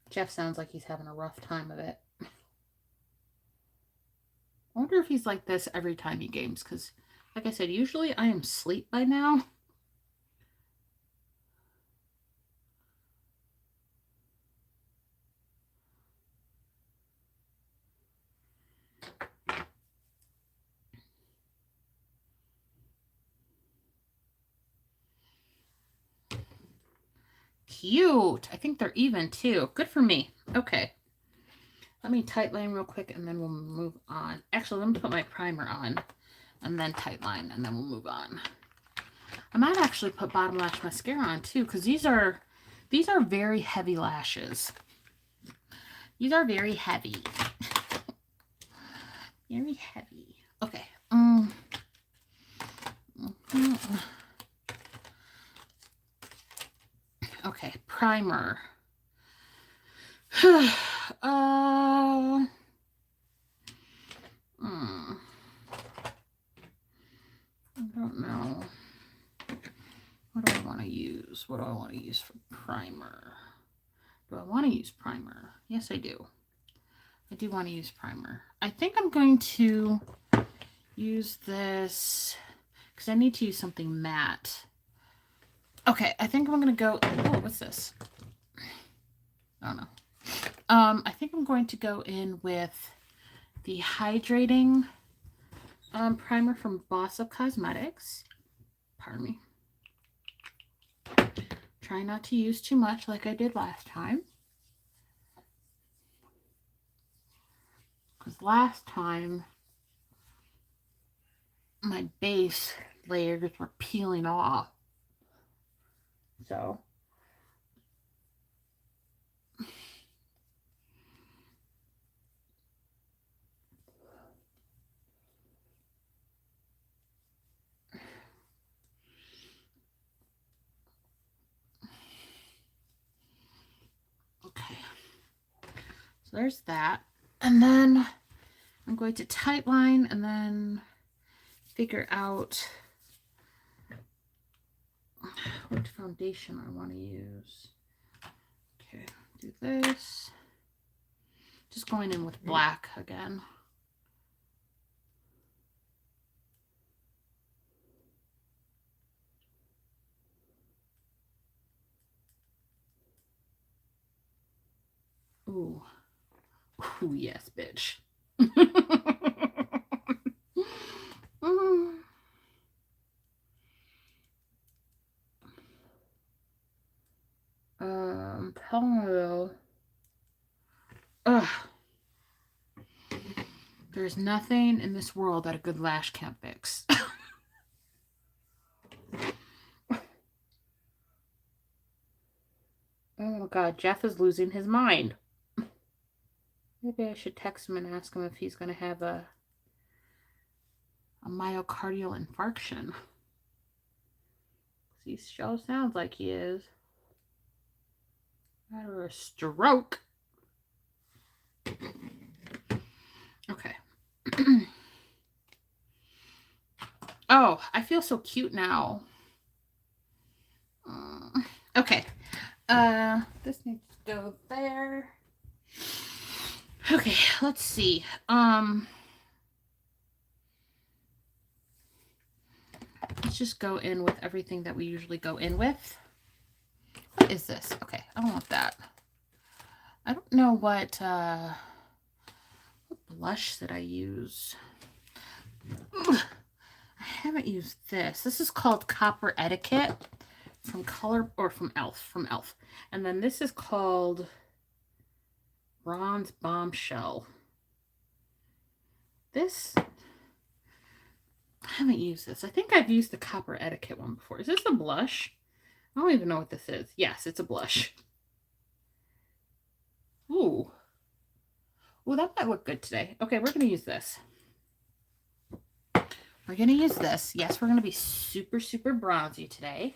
Jeff sounds like he's having a rough time of it. I wonder if he's like this every time he games, because, like I said, usually I am asleep by now. Cute. I think they're even, too. Good for me. Okay. Let me tight line real quick, and then we'll move on. Actually, let me put my primer on, and then tight line, and then we'll move on. I might actually put bottom lash mascara on, too, because these are very heavy lashes. These are very heavy. Very heavy. Okay. Okay, primer. I don't know. What do I want to use? What do I want to use for primer? Do I want to use primer? Yes, I do. I do want to use primer. I think I'm going to use this because I need to use something matte. Okay, I think I'm going to go... Oh, what's this? I don't know. I think I'm going to go in with the hydrating primer from Boss of Cosmetics. Pardon me. Try not to use too much like I did last time. Because last time, my base layers were peeling off. So... Okay, so there's that. And then I'm going to tight line and then figure out what foundation I want to use. Okay, do this. Just going in with black again. Ooh. Ooh, yes, bitch. Palo. Ugh. There's nothing in this world that a good lash can't fix. Oh my god, Jeff is losing his mind. Maybe I should text him and ask him if he's going to have a myocardial infarction. He sure sounds like he is. Or a stroke. Okay. Oh, I feel so cute now. Okay. This needs to go there. Okay, let's see. Let's just go in with everything that we usually go in with. What is this? Okay, I don't want that. I don't know what blush did I use? Ugh. I haven't used this. This is called Copper Etiquette from e.l.f. And then this is called Bronze Bombshell. This, I haven't used this. I think I've used the Copper Etiquette one before. Is this a blush? I don't even know what this is. Yes, it's a blush. Ooh. Ooh, that might look good today. Okay, we're going to use this. We're going to use this. Yes, we're going to be super, super bronzy today.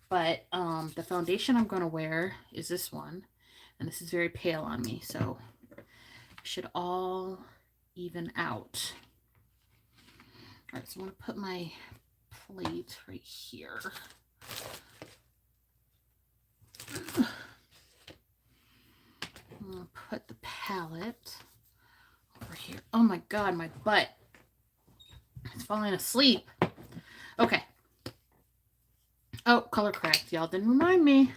But the foundation I'm going to wear is this one. And this is very pale on me. So it should all even out. All right, so I'm going to put my plate right here. palette over here. Oh my god, my butt. It's falling asleep. Okay. Oh, color correct. Y'all didn't remind me.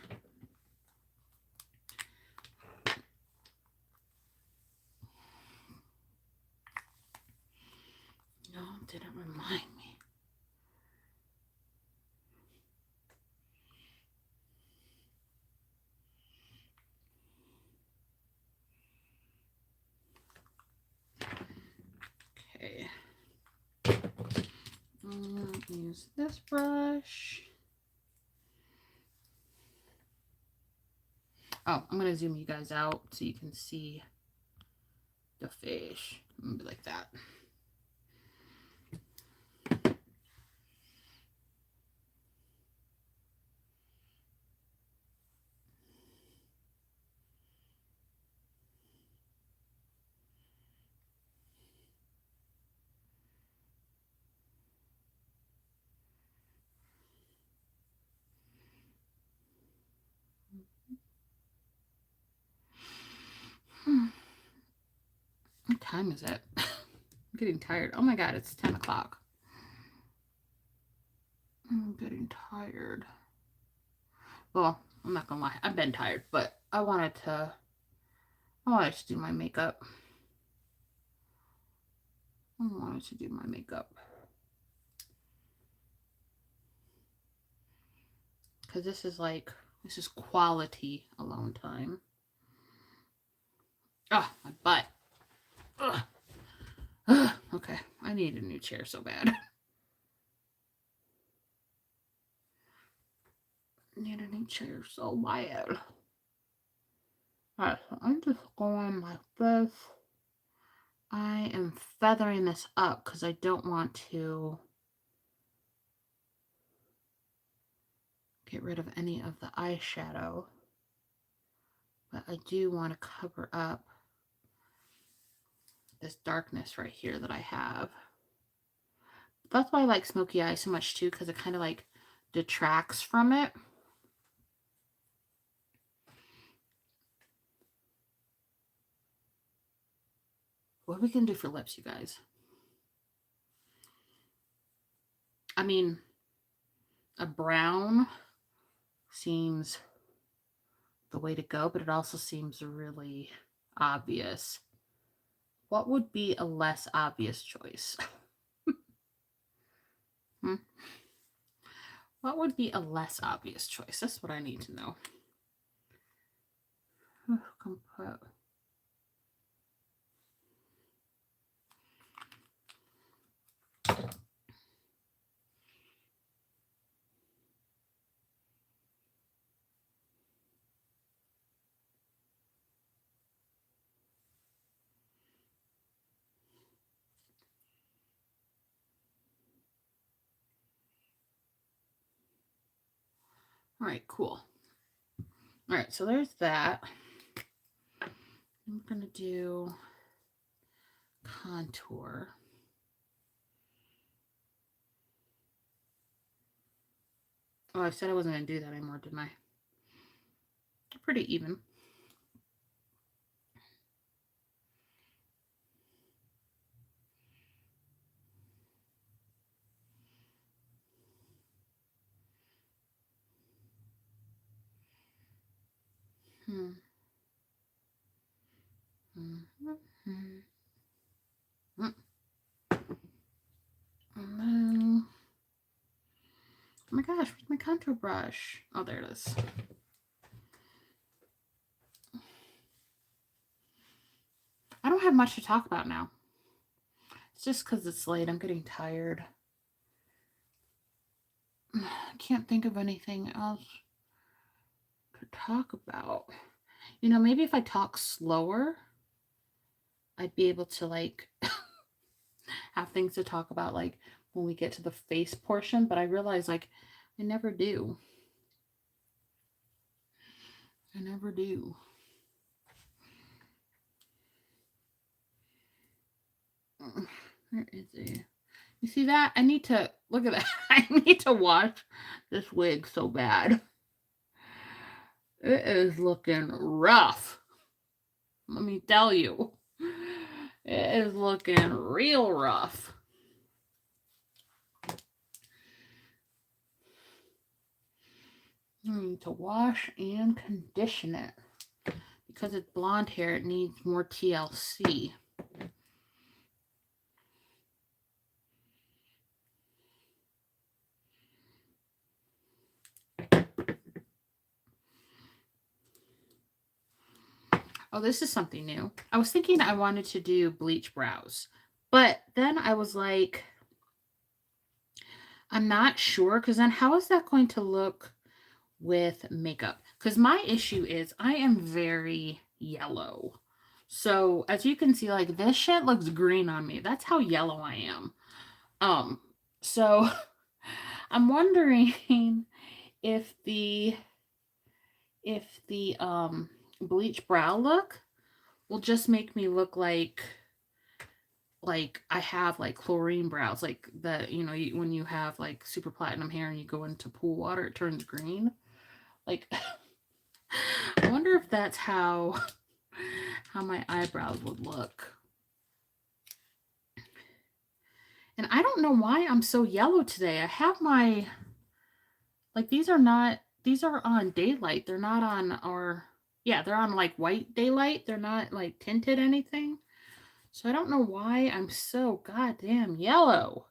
No, didn't remind me. Okay. Use this brush. Oh, I'm going to zoom you guys out so you can see the fish. Maybe like that. What time is it? I'm getting tired. Oh my god, it's 10 o'clock. I'm getting tired. Well, I'm not gonna lie. I've been tired, but I wanted to do my makeup. Because this is quality alone time. Oh, my butt. Ugh. Ugh. Okay, I need a new chair so bad. Need a new chair so bad. Alright, so I'm just going like this. I am feathering this up because I don't want to get rid of any of the eyeshadow. But I do want to cover up this darkness right here that I have. That's why I like smoky eyes so much too, because it kind of like detracts from it. What are we gonna do for lips, you guys? I mean, a brown seems the way to go, but it also seems really obvious. What would be a less obvious choice? What would be a less obvious choice? That's what I need to know. All right, cool. All right, so there's that. I'm going to do contour. Oh, I said I wasn't going to do that anymore, didn't I? Pretty even. And then, oh my gosh, where's my contour brush? Oh, there it is. I don't have much to talk about now. It's just because it's late. I'm getting tired. I can't think of anything else to talk about. You know, maybe if I talk slower, I'd be able to like have things to talk about like when we get to the face portion, but I realize like I never do. I never do. Where is it? You see that? I need to look at that. I need to wash this wig so bad. It is looking rough. Let me tell you. It is looking real rough. I need to wash and condition it. Because it's blonde hair, it needs more TLC. Oh, this is something new. I was thinking I wanted to do bleach brows. But then I was like, I'm not sure. Because then how is that going to look with makeup? Because my issue is I am very yellow. So as you can see, like this shit looks green on me. That's how yellow I am. So I'm wondering if the bleach brow look will just make me look like I have like chlorine brows, like the when you have like super platinum hair and you go into pool water, it turns green. Like I wonder if that's how my eyebrows would look. And I don't know why I'm so yellow today. I have my these are on daylight. They're not on they're on like white daylight. They're not like tinted anything. So I don't know why I'm so goddamn yellow.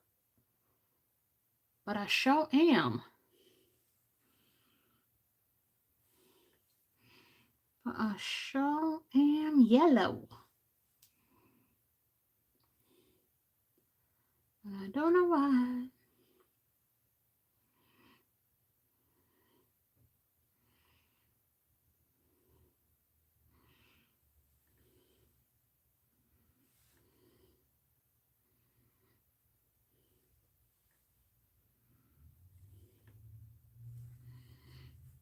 But I sure am. But I sure am yellow. And I don't know why.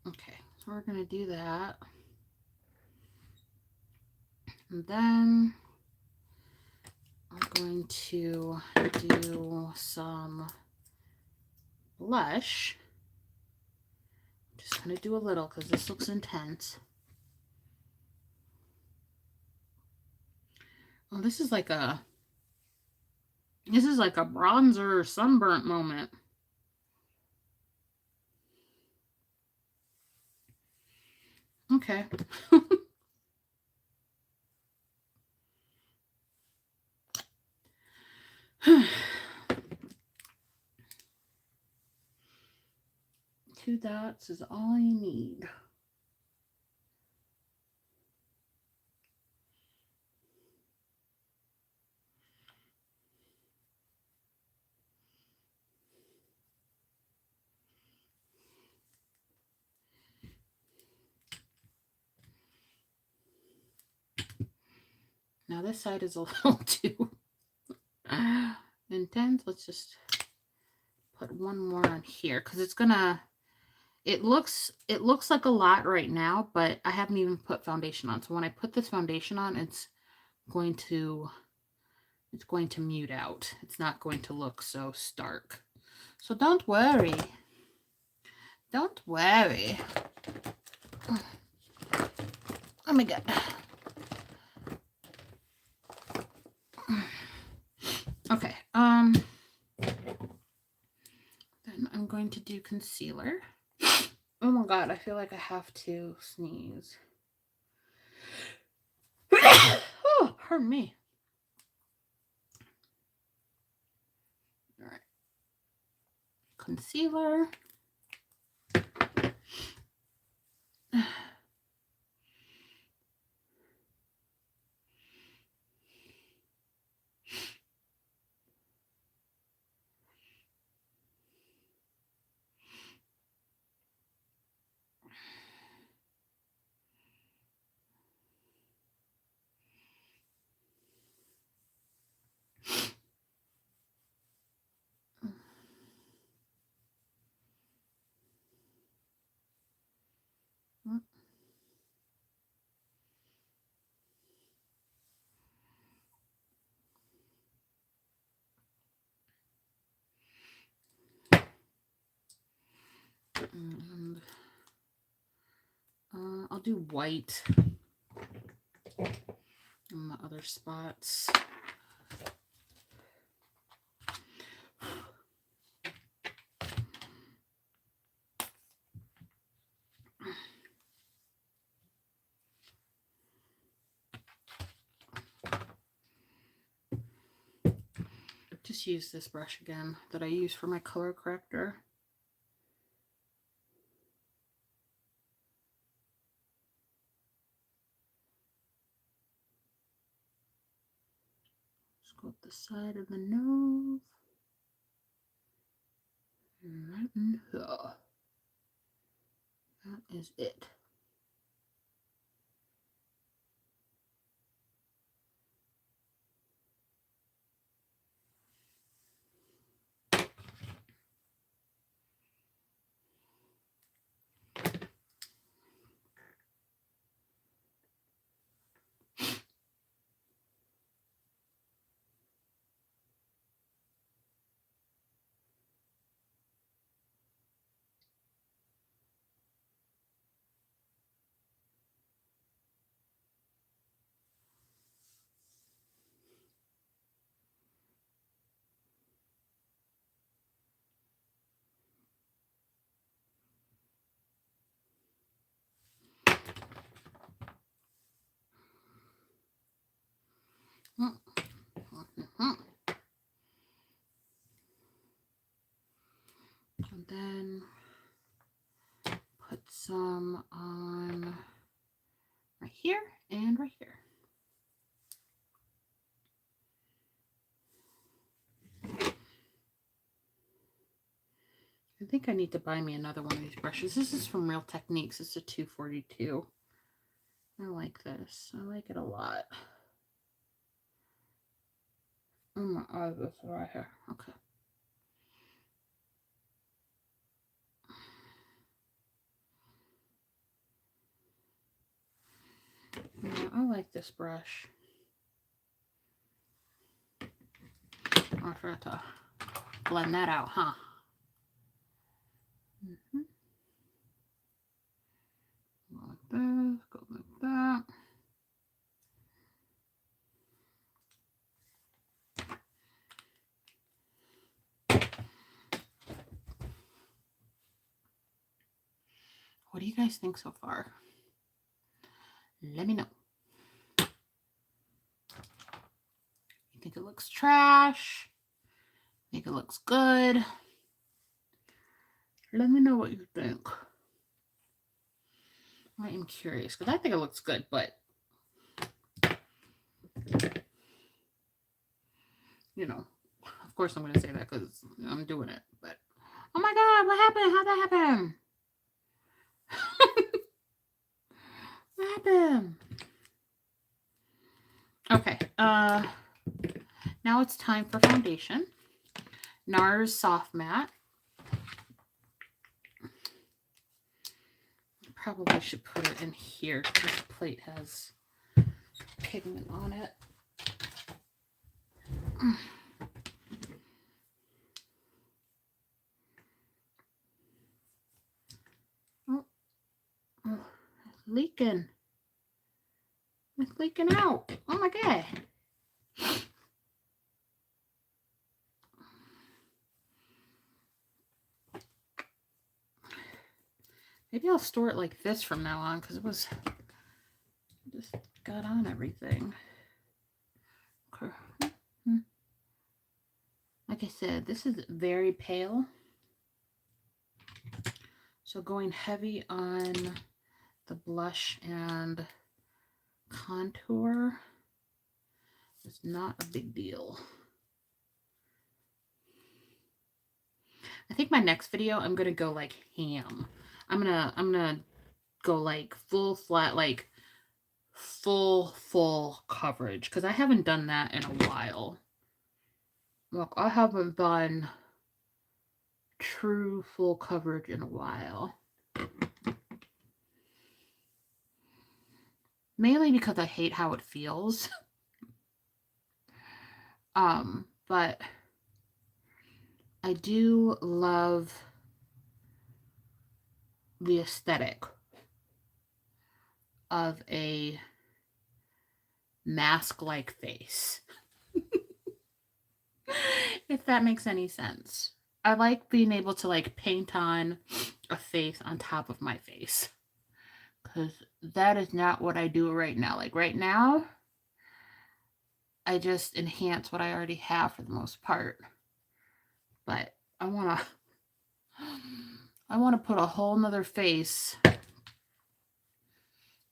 Okay, so we're going to do that. And then I'm going to do some blush. I'm just going to do a little because this looks intense. Oh, this is like a bronzer sunburnt moment. Okay. Two dots is all you need. Now this side is a little too intense. Let's just put one more on here because it's gonna. It looks like a lot right now, but I haven't even put foundation on. So when I put this foundation on, it's going to mute out. It's not going to look so stark. So don't worry. Don't worry. Oh my god. Okay. Then I'm going to do concealer. Oh my god, I feel like I have to sneeze. Oh, pardon me. All right. Concealer. And I'll do white. And the other spots. Just use this brush again that I use for my color corrector. Just go up the side of the nose. Right in here. That is it. And then put some on right here and right here. I think I need to buy me another one of these brushes. This is from Real Techniques. It's a 242. I like this. I like it a lot. Oh my eyes, this right here. Okay. Yeah, I like this brush. I forgot to blend that out, huh? Go like this, go like that. What do you guys think so far? Let me know. You think it looks trash? Think it looks good? Let me know what you think. I am curious because I think it looks good, but you know, of course I'm going to say that because I'm doing it. But oh my God, what happened? How'd that happen? What happened? Okay. Now it's time for foundation. NARS Soft Matte. Probably should put it in here. This plate has pigment on it. Oh, it's leaking. It's leaking out. Oh my God. Maybe I'll store it like this from now on because it was just got on everything. Okay. Like I said, this is very pale. So going heavy on the blush and contour is not a big deal. I think my next video I'm gonna go like ham. I'm gonna go like full flat, like full coverage because I haven't done that in a while. Look, I haven't done true full coverage in a while. Mainly because I hate how it feels. But I do love the aesthetic of a mask-like face. If that makes any sense. I like being able to like paint on a face on top of my face. Because that is not what I do right now. Like right now, I just enhance what I already have for the most part. But I wanna put a whole nother face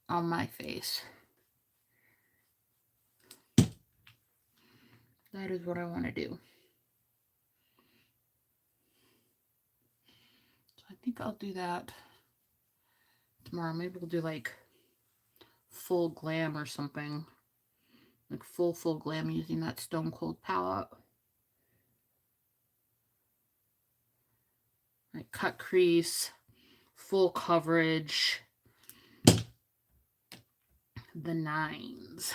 on my face. That is what I want to do. So I think I'll do that tomorrow. Maybe we'll do like full glam or something. Like full glam using that Stone Cold palette. Like cut crease, full coverage, the nines.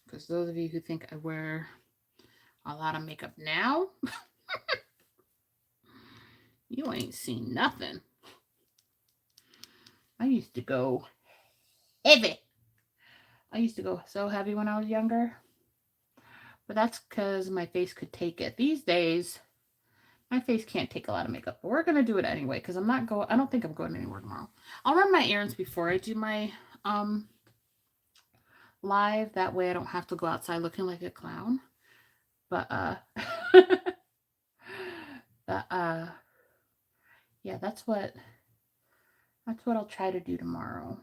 Because those of you who think I wear a lot of makeup now, you ain't seen nothing. I used to go heavy. I used to go so heavy when I was younger. But that's because my face could take it. These days, my face can't take a lot of makeup. But we're going to do it anyway because I don't think I'm going anywhere tomorrow. I'll run my errands before I do my live. That way I don't have to go outside looking like a clown. But yeah, that's what I'll try to do tomorrow.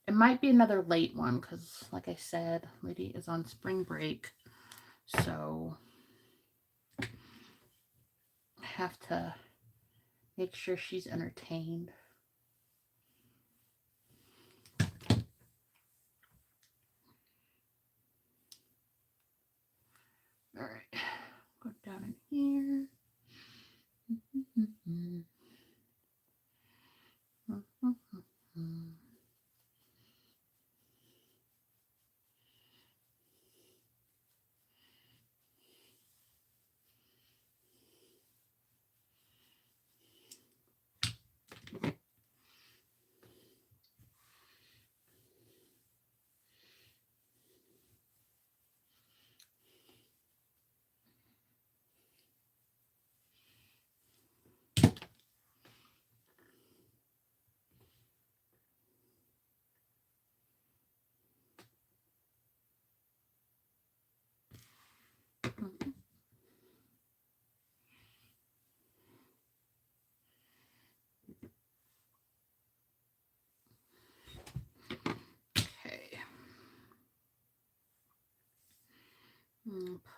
It might be another late one because, like I said, Lady is on spring break. So I have to make sure she's entertained. All right, go down in here.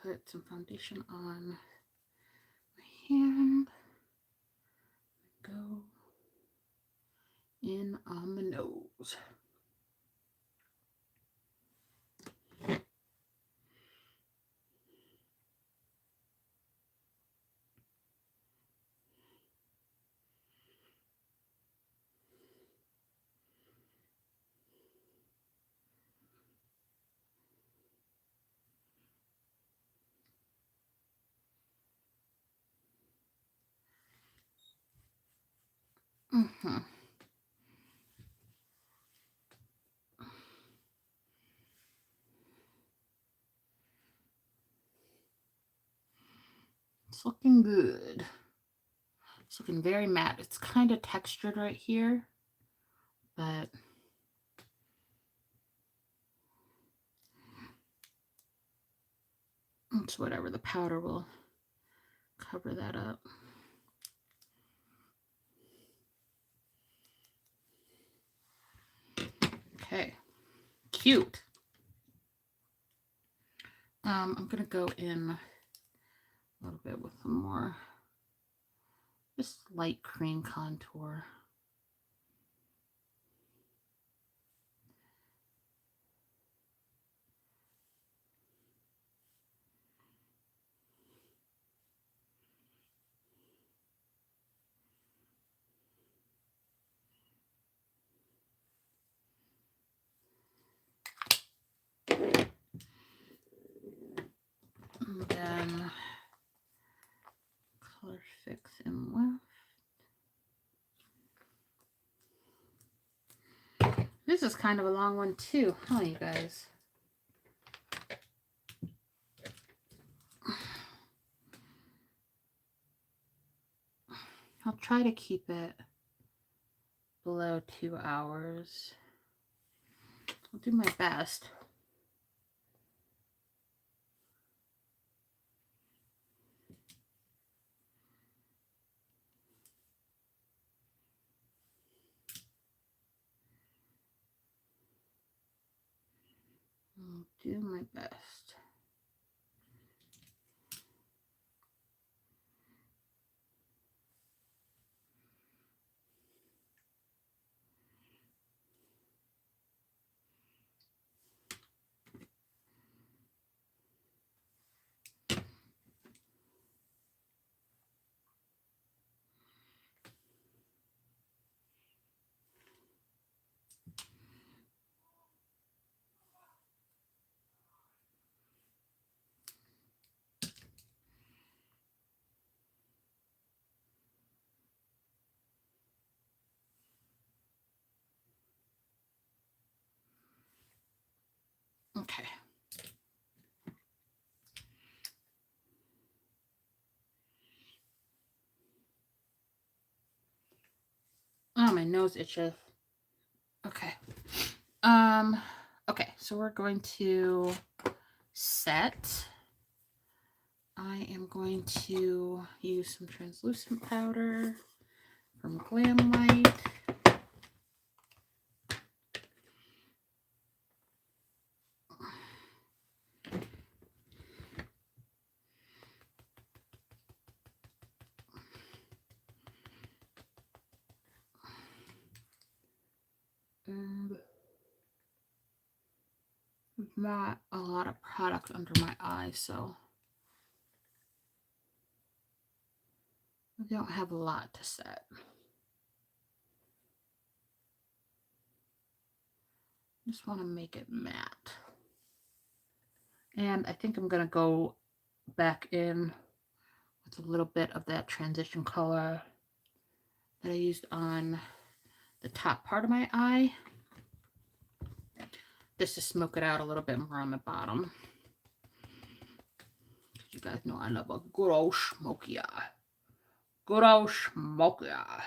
Put some foundation on my hand. Go in on the nose. It's looking good. It's looking very matte. It's kind of textured right here, but it's whatever. The powder will cover that up. Okay, cute. I'm gonna go in a little bit with some more just light cream contour. This is kind of a long one too, huh, you guys? I'll try to keep it below 2 hours. I'll do my best. I'll do my best. Okay. Oh, my nose itches. Okay. Okay, so we're going to set. I am going to use some translucent powder from Glam Light. And not a lot of product under my eyes, so I don't have a lot to set. Just want to make it matte. And I think I'm going to go back in with a little bit of that transition color that I used on the top part of my eye. Just to smoke it out a little bit more on the bottom. You guys know I love a good old smoky eye. Good old smoky eye.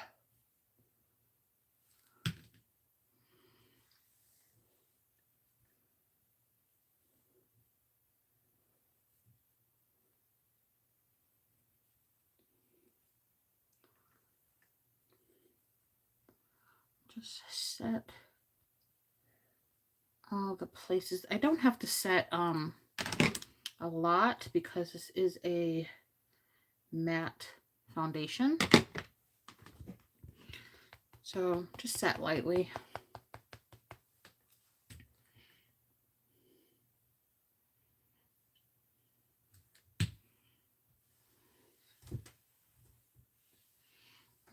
Just set all the places. I don't have to set a lot because this is a matte foundation. So just set lightly.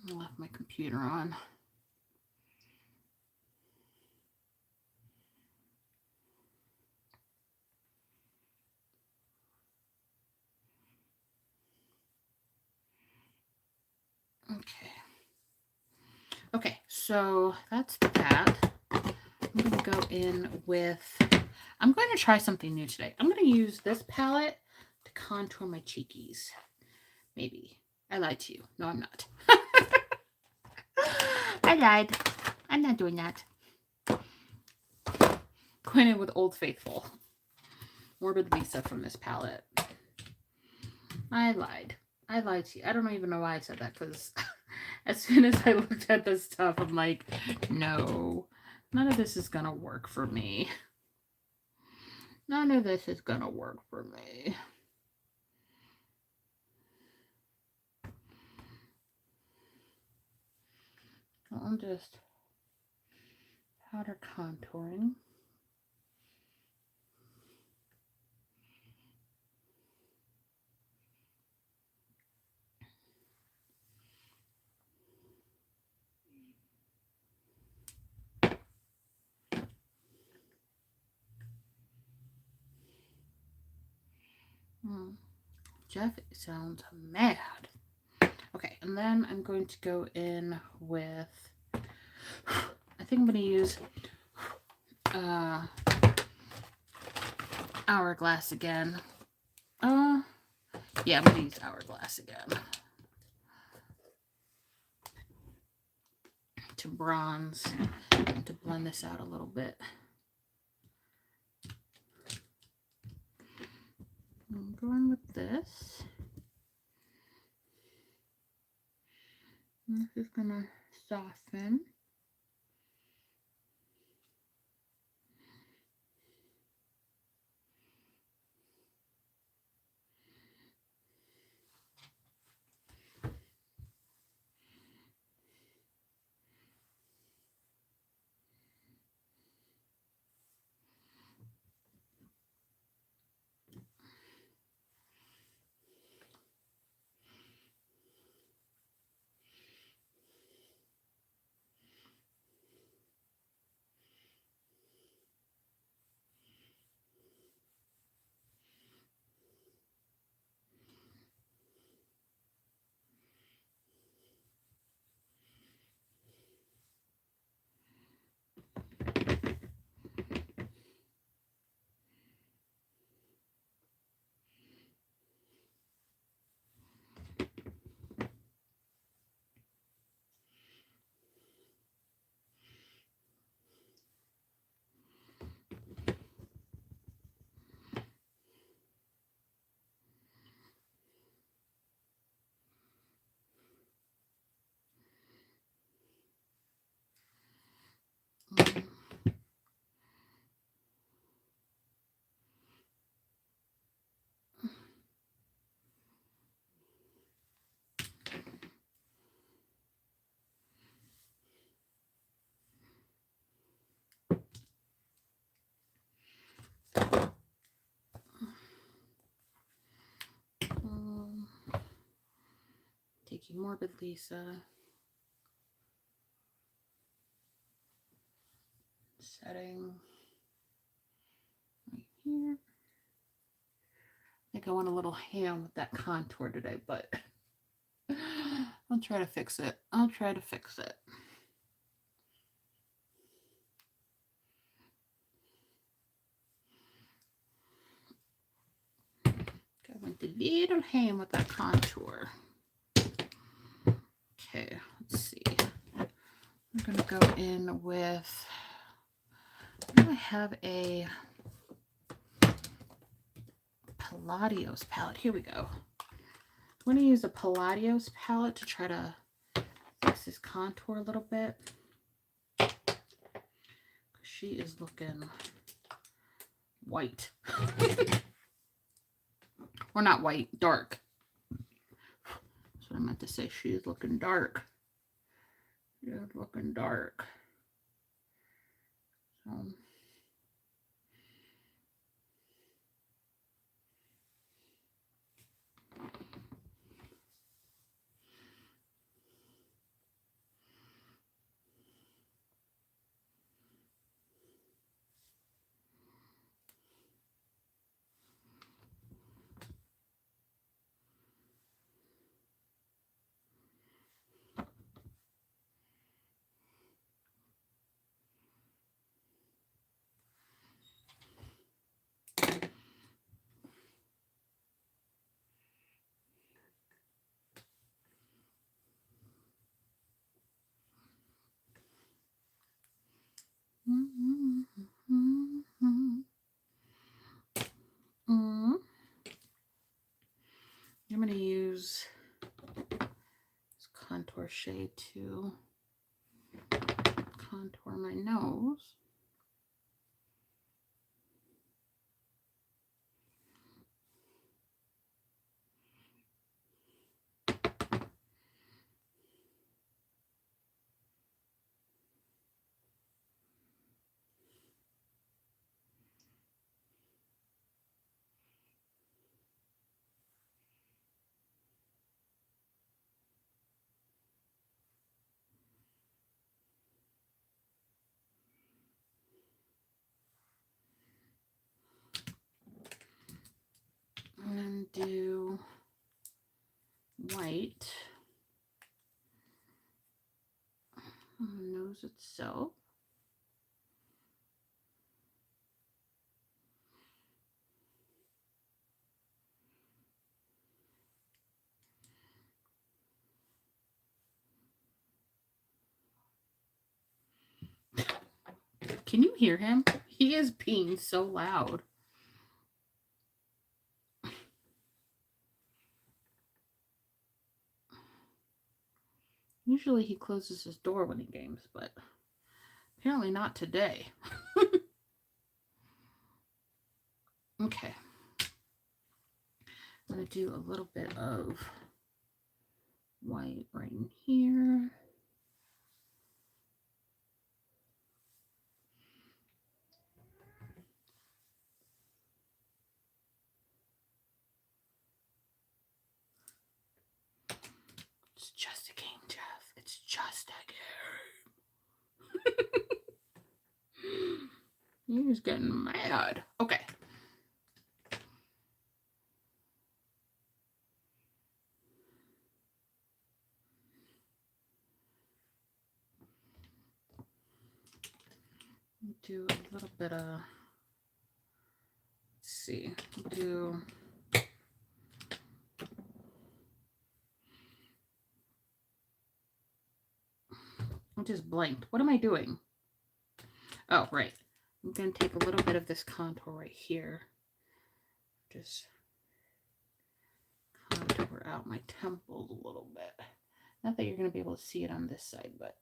I left my computer on. Okay. Okay, so that's that. I'm going to go in with, I'm going to try something new today. I'm going to use this palette to contour my cheekies. Maybe. I lied to you. No, I'm not. I lied. I'm not doing that. Going in with Old Faithful. Morbid Lisa from this palette. I lied. I lied to you. I don't even know why I said that, because as soon as I looked at this stuff, I'm like, no, none of this is going to work for me. None of this is going to work for me. So I'm just powder contouring. Jeff sounds mad. Okay, and then I'm going to go in with, I think I'm going to use Hourglass again. Yeah, I'm going to use Hourglass again. To bronze. And to blend this out a little bit. I'm going with this. This is going to soften. Taking Morbid Lisa. Setting right here. I think I went a little ham with that contour today, but I'll try to fix it. I'll try to fix it. I went a little ham with that contour. Okay, let's see. I'm going to go in with, I have a Palladios palette. Here we go. I'm going to use a Palladios palette to try to fix this contour a little bit. She is looking white. Or not white, dark. That's what I meant to say. She is looking dark. She is looking dark. So, I'm going to use this contour shade to contour my nose. And then do white on the nose itself. Can you hear him? He is peeing so loud. Usually he closes his door when he games, but apparently not today. Okay. I'm going to do a little bit of white right in here. It's just a game, Jeff. It's just a game. He's getting mad. Okay. Do a little bit of, let's see, do I just blanked. What am I doing? Oh, right. I'm going to take a little bit of this contour right here. Just contour out my temples a little bit. Not that you're going to be able to see it on this side, but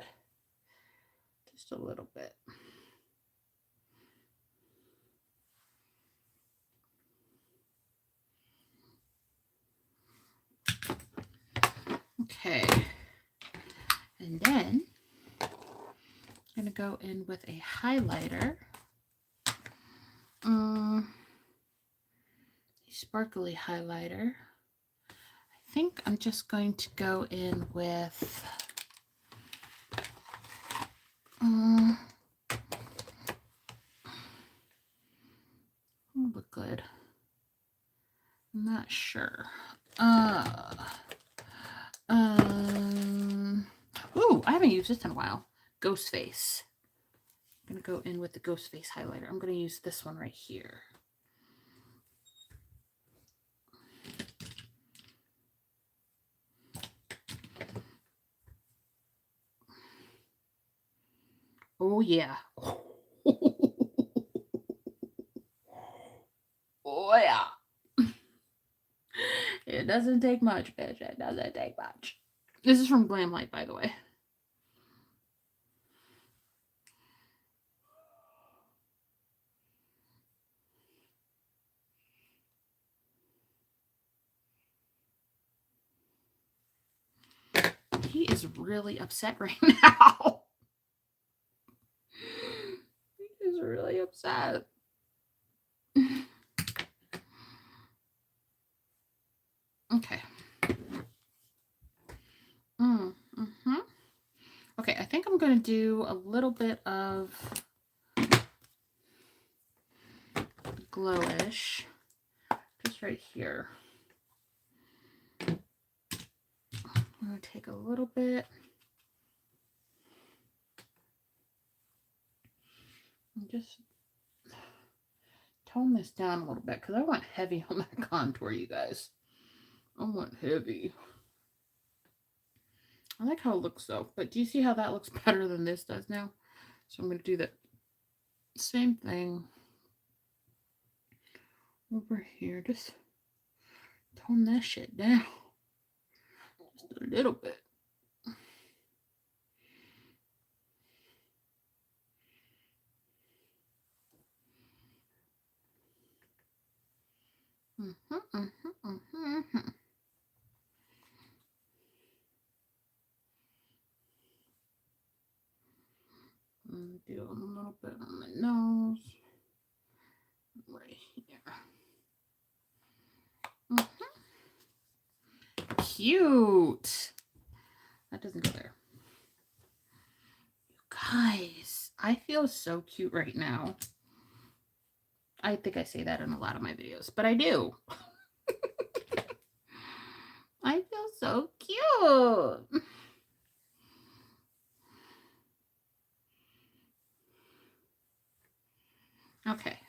just a little bit. Okay. And then I'm going to go in with a highlighter. A sparkly highlighter. I think I'm just going to go in with look good. I'm not sure. Ooh, I haven't used this in a while. Ghost Face. I'm going to go in with the Ghost Face highlighter. I'm going to use this one right here. Oh, yeah. Oh, yeah. It doesn't take much, bitch. It doesn't take much. This is from Glamlight, by the way. He is really upset right now. He is really upset. Okay. Okay, I think I'm going to do a little bit of glowish just right here. I'm going to take a little bit and just tone this down a little bit because I want heavy on that contour, you guys. I want heavy. I like how it looks though, but do you see how that looks better than this does now? So I'm going to do the same thing over here. Just tone that shit down just a little bit. Do a little bit on the nose, right here. Cute. That doesn't go there. You guys, I feel so cute right now. I think I say that in a lot of my videos, but I do. I feel so cute. Okay.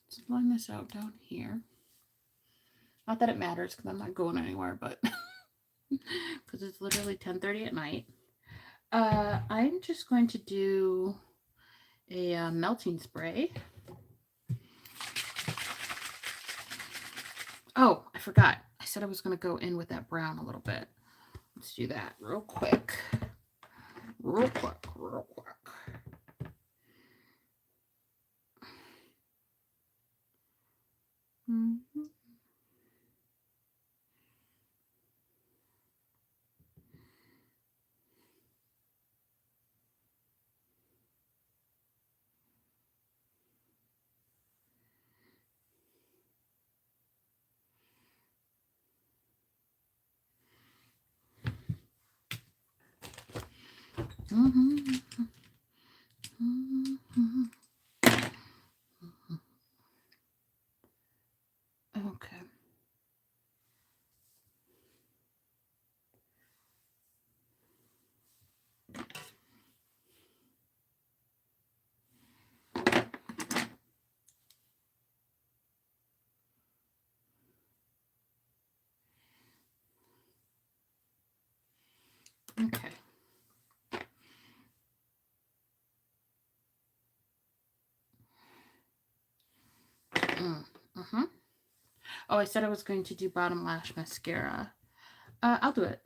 Let's line this out down here. Not that it matters because I'm not going anywhere, but because it's literally 10:30 at night. I'm just going to do a melting spray. Oh, I forgot. I said I was going to go in with that brown a little bit. Let's do that real quick. Real quick. Mm-hmm. Mm-hmm. Mm-hmm. Okay. Okay. Mm-hmm. Oh, I said I was going to do bottom lash mascara. I'll do it.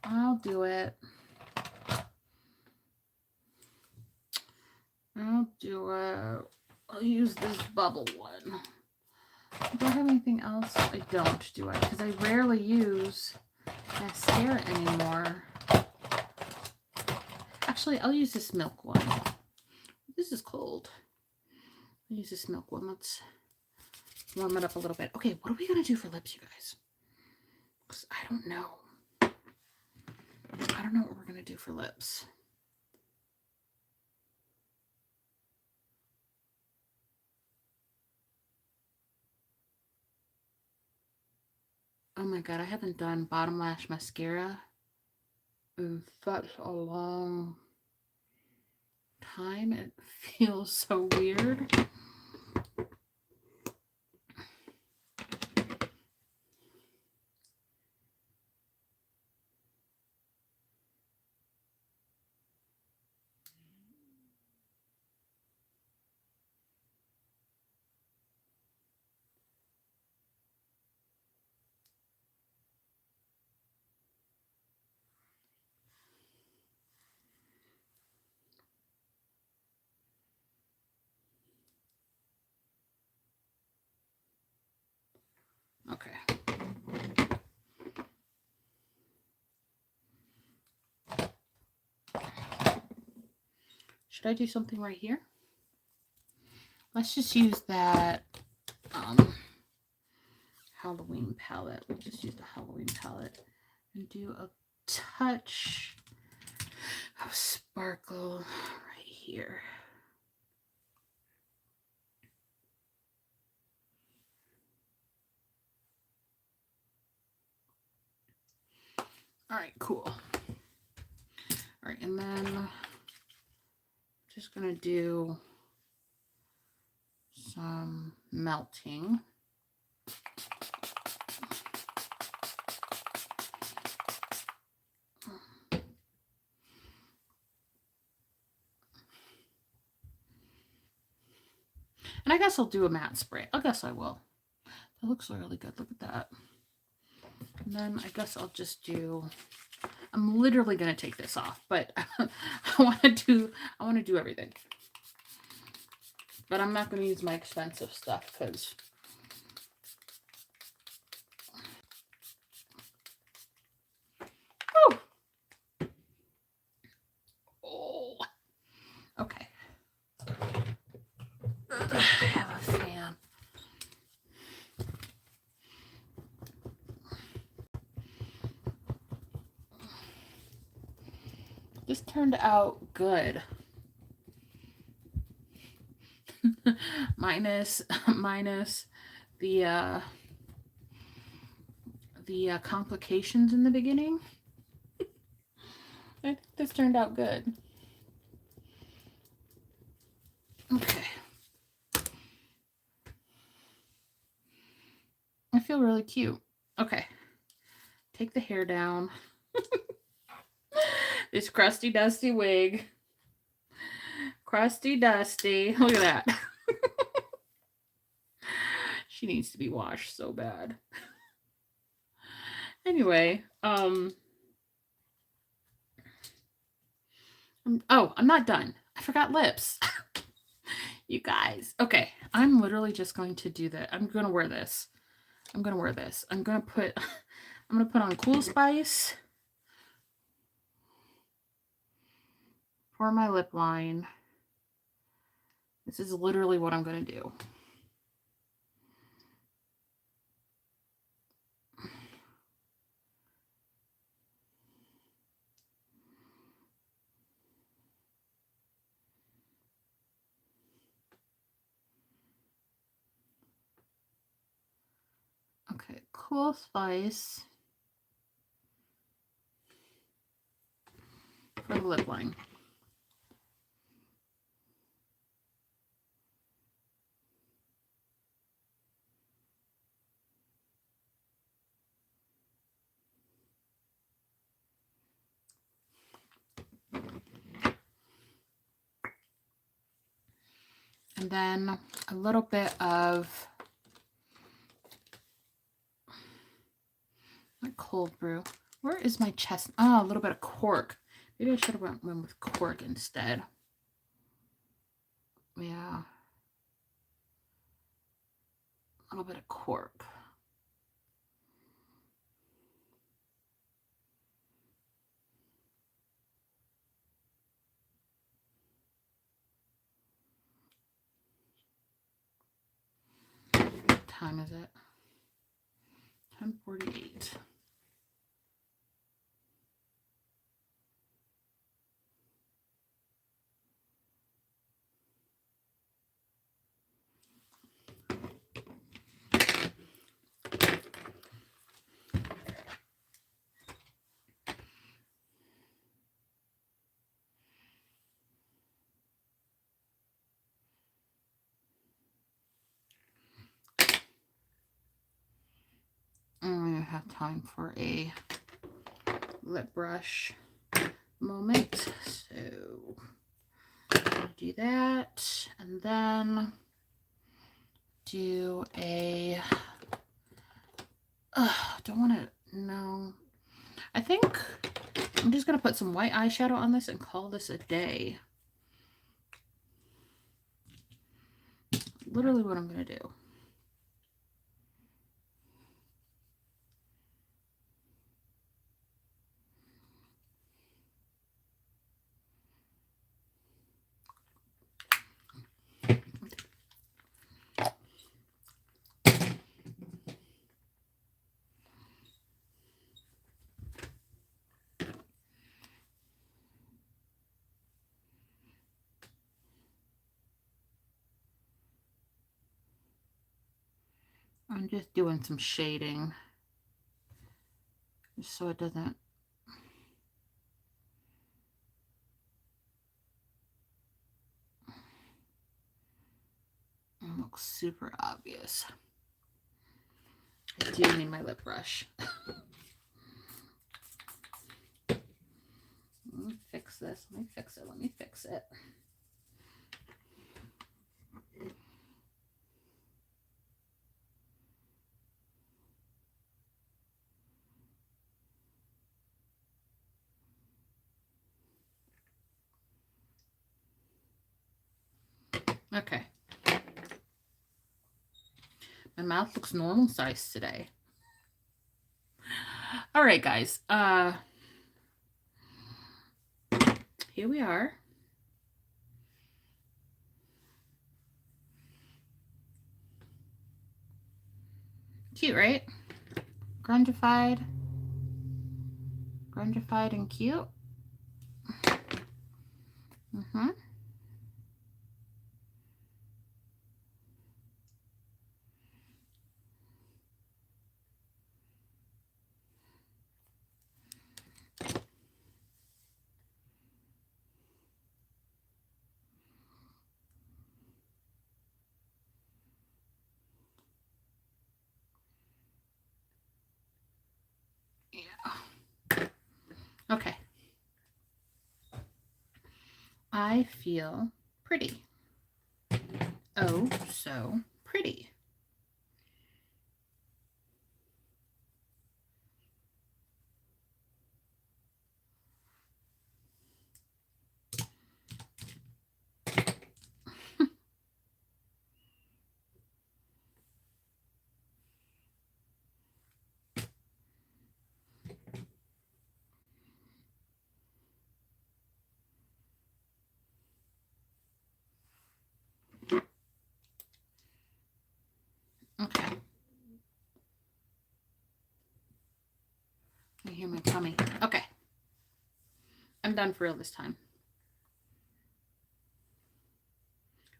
I'll do it. I'll use this bubble one. Do I have anything else? I don't, do I? Because I rarely use mascara anymore. Actually, I'll use this milk one. This is cold. I'll use this milk one. Let's warm it up a little bit. Okay, what are we going to do for lips, you guys? Because I don't know. I don't know what we're going to do for lips. Oh my god, I haven't done bottom lash mascara in such a long time. It feels so weird. Okay. Should I do something right here? Let's just use that Halloween palette. We'll just use the Halloween palette and do a touch of sparkle right here. All right, cool. All right, and then I'm just gonna do some melting. And I guess I'll do a matte spray. I guess I will. That looks really good. Look at that. And then I guess I'll just do, I'm literally going to take this off, but I want to do everything. But I'm not going to use my expensive stuff because okay. I have a fan. This turned out good. minus the complications in the beginning. I think this turned out good. Okay. I feel really cute. Okay. Take the hair down. This crusty, dusty wig. Crusty, dusty. Look at that. She needs to be washed so bad. Anyway, oh, I'm not done. I forgot lips. You guys. Okay, I'm literally just going to do that. I'm going to wear this. I'm going to wear this. I'm going to put on Cool Spice for my lip line. This is literally what I'm going to do. Okay, Cool Spice for the lip line. And then a little bit of cold brew. Where is my chest? Oh, a little bit of cork. Maybe I should have went with cork instead. Yeah. A little bit of cork. What time is it? 10:48. I'm going to have time for a lip brush moment. So do that, and then do a don't want to, no, I think I'm just gonna put some white eyeshadow on this and call this a day. Literally what I'm gonna do. I'm just doing some shading just so it doesn't look super obvious. I do need my lip brush. Let me fix this. Let me fix it. Let me fix it. Okay. My mouth looks normal size today. All right, guys. Here we are. Cute, right? Grungified and cute. Mm-hmm. Yeah. Okay. I feel pretty. Oh, so pretty. Okay. I hear my tummy. Okay. I'm done for real this time.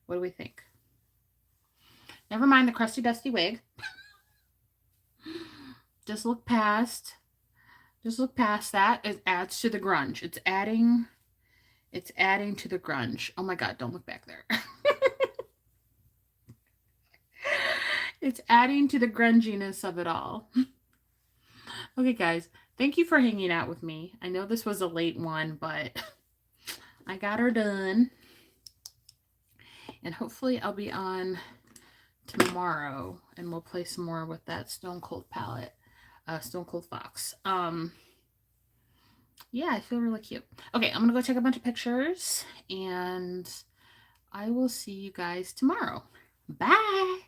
What do we think? Never mind the crusty dusty wig. Just look past that. It adds to the grunge. It's adding to the grunge. Oh my god, don't look back there. It's adding to the grunginess of it all. Okay, guys, thank you for hanging out with me. I know this was a late one, but I got her done. And hopefully I'll be on tomorrow and we'll play some more with that Stone Cold palette, Stone Cold Fox. Yeah, I feel really cute. Okay, I'm gonna go take a bunch of pictures and I will see you guys tomorrow. Bye.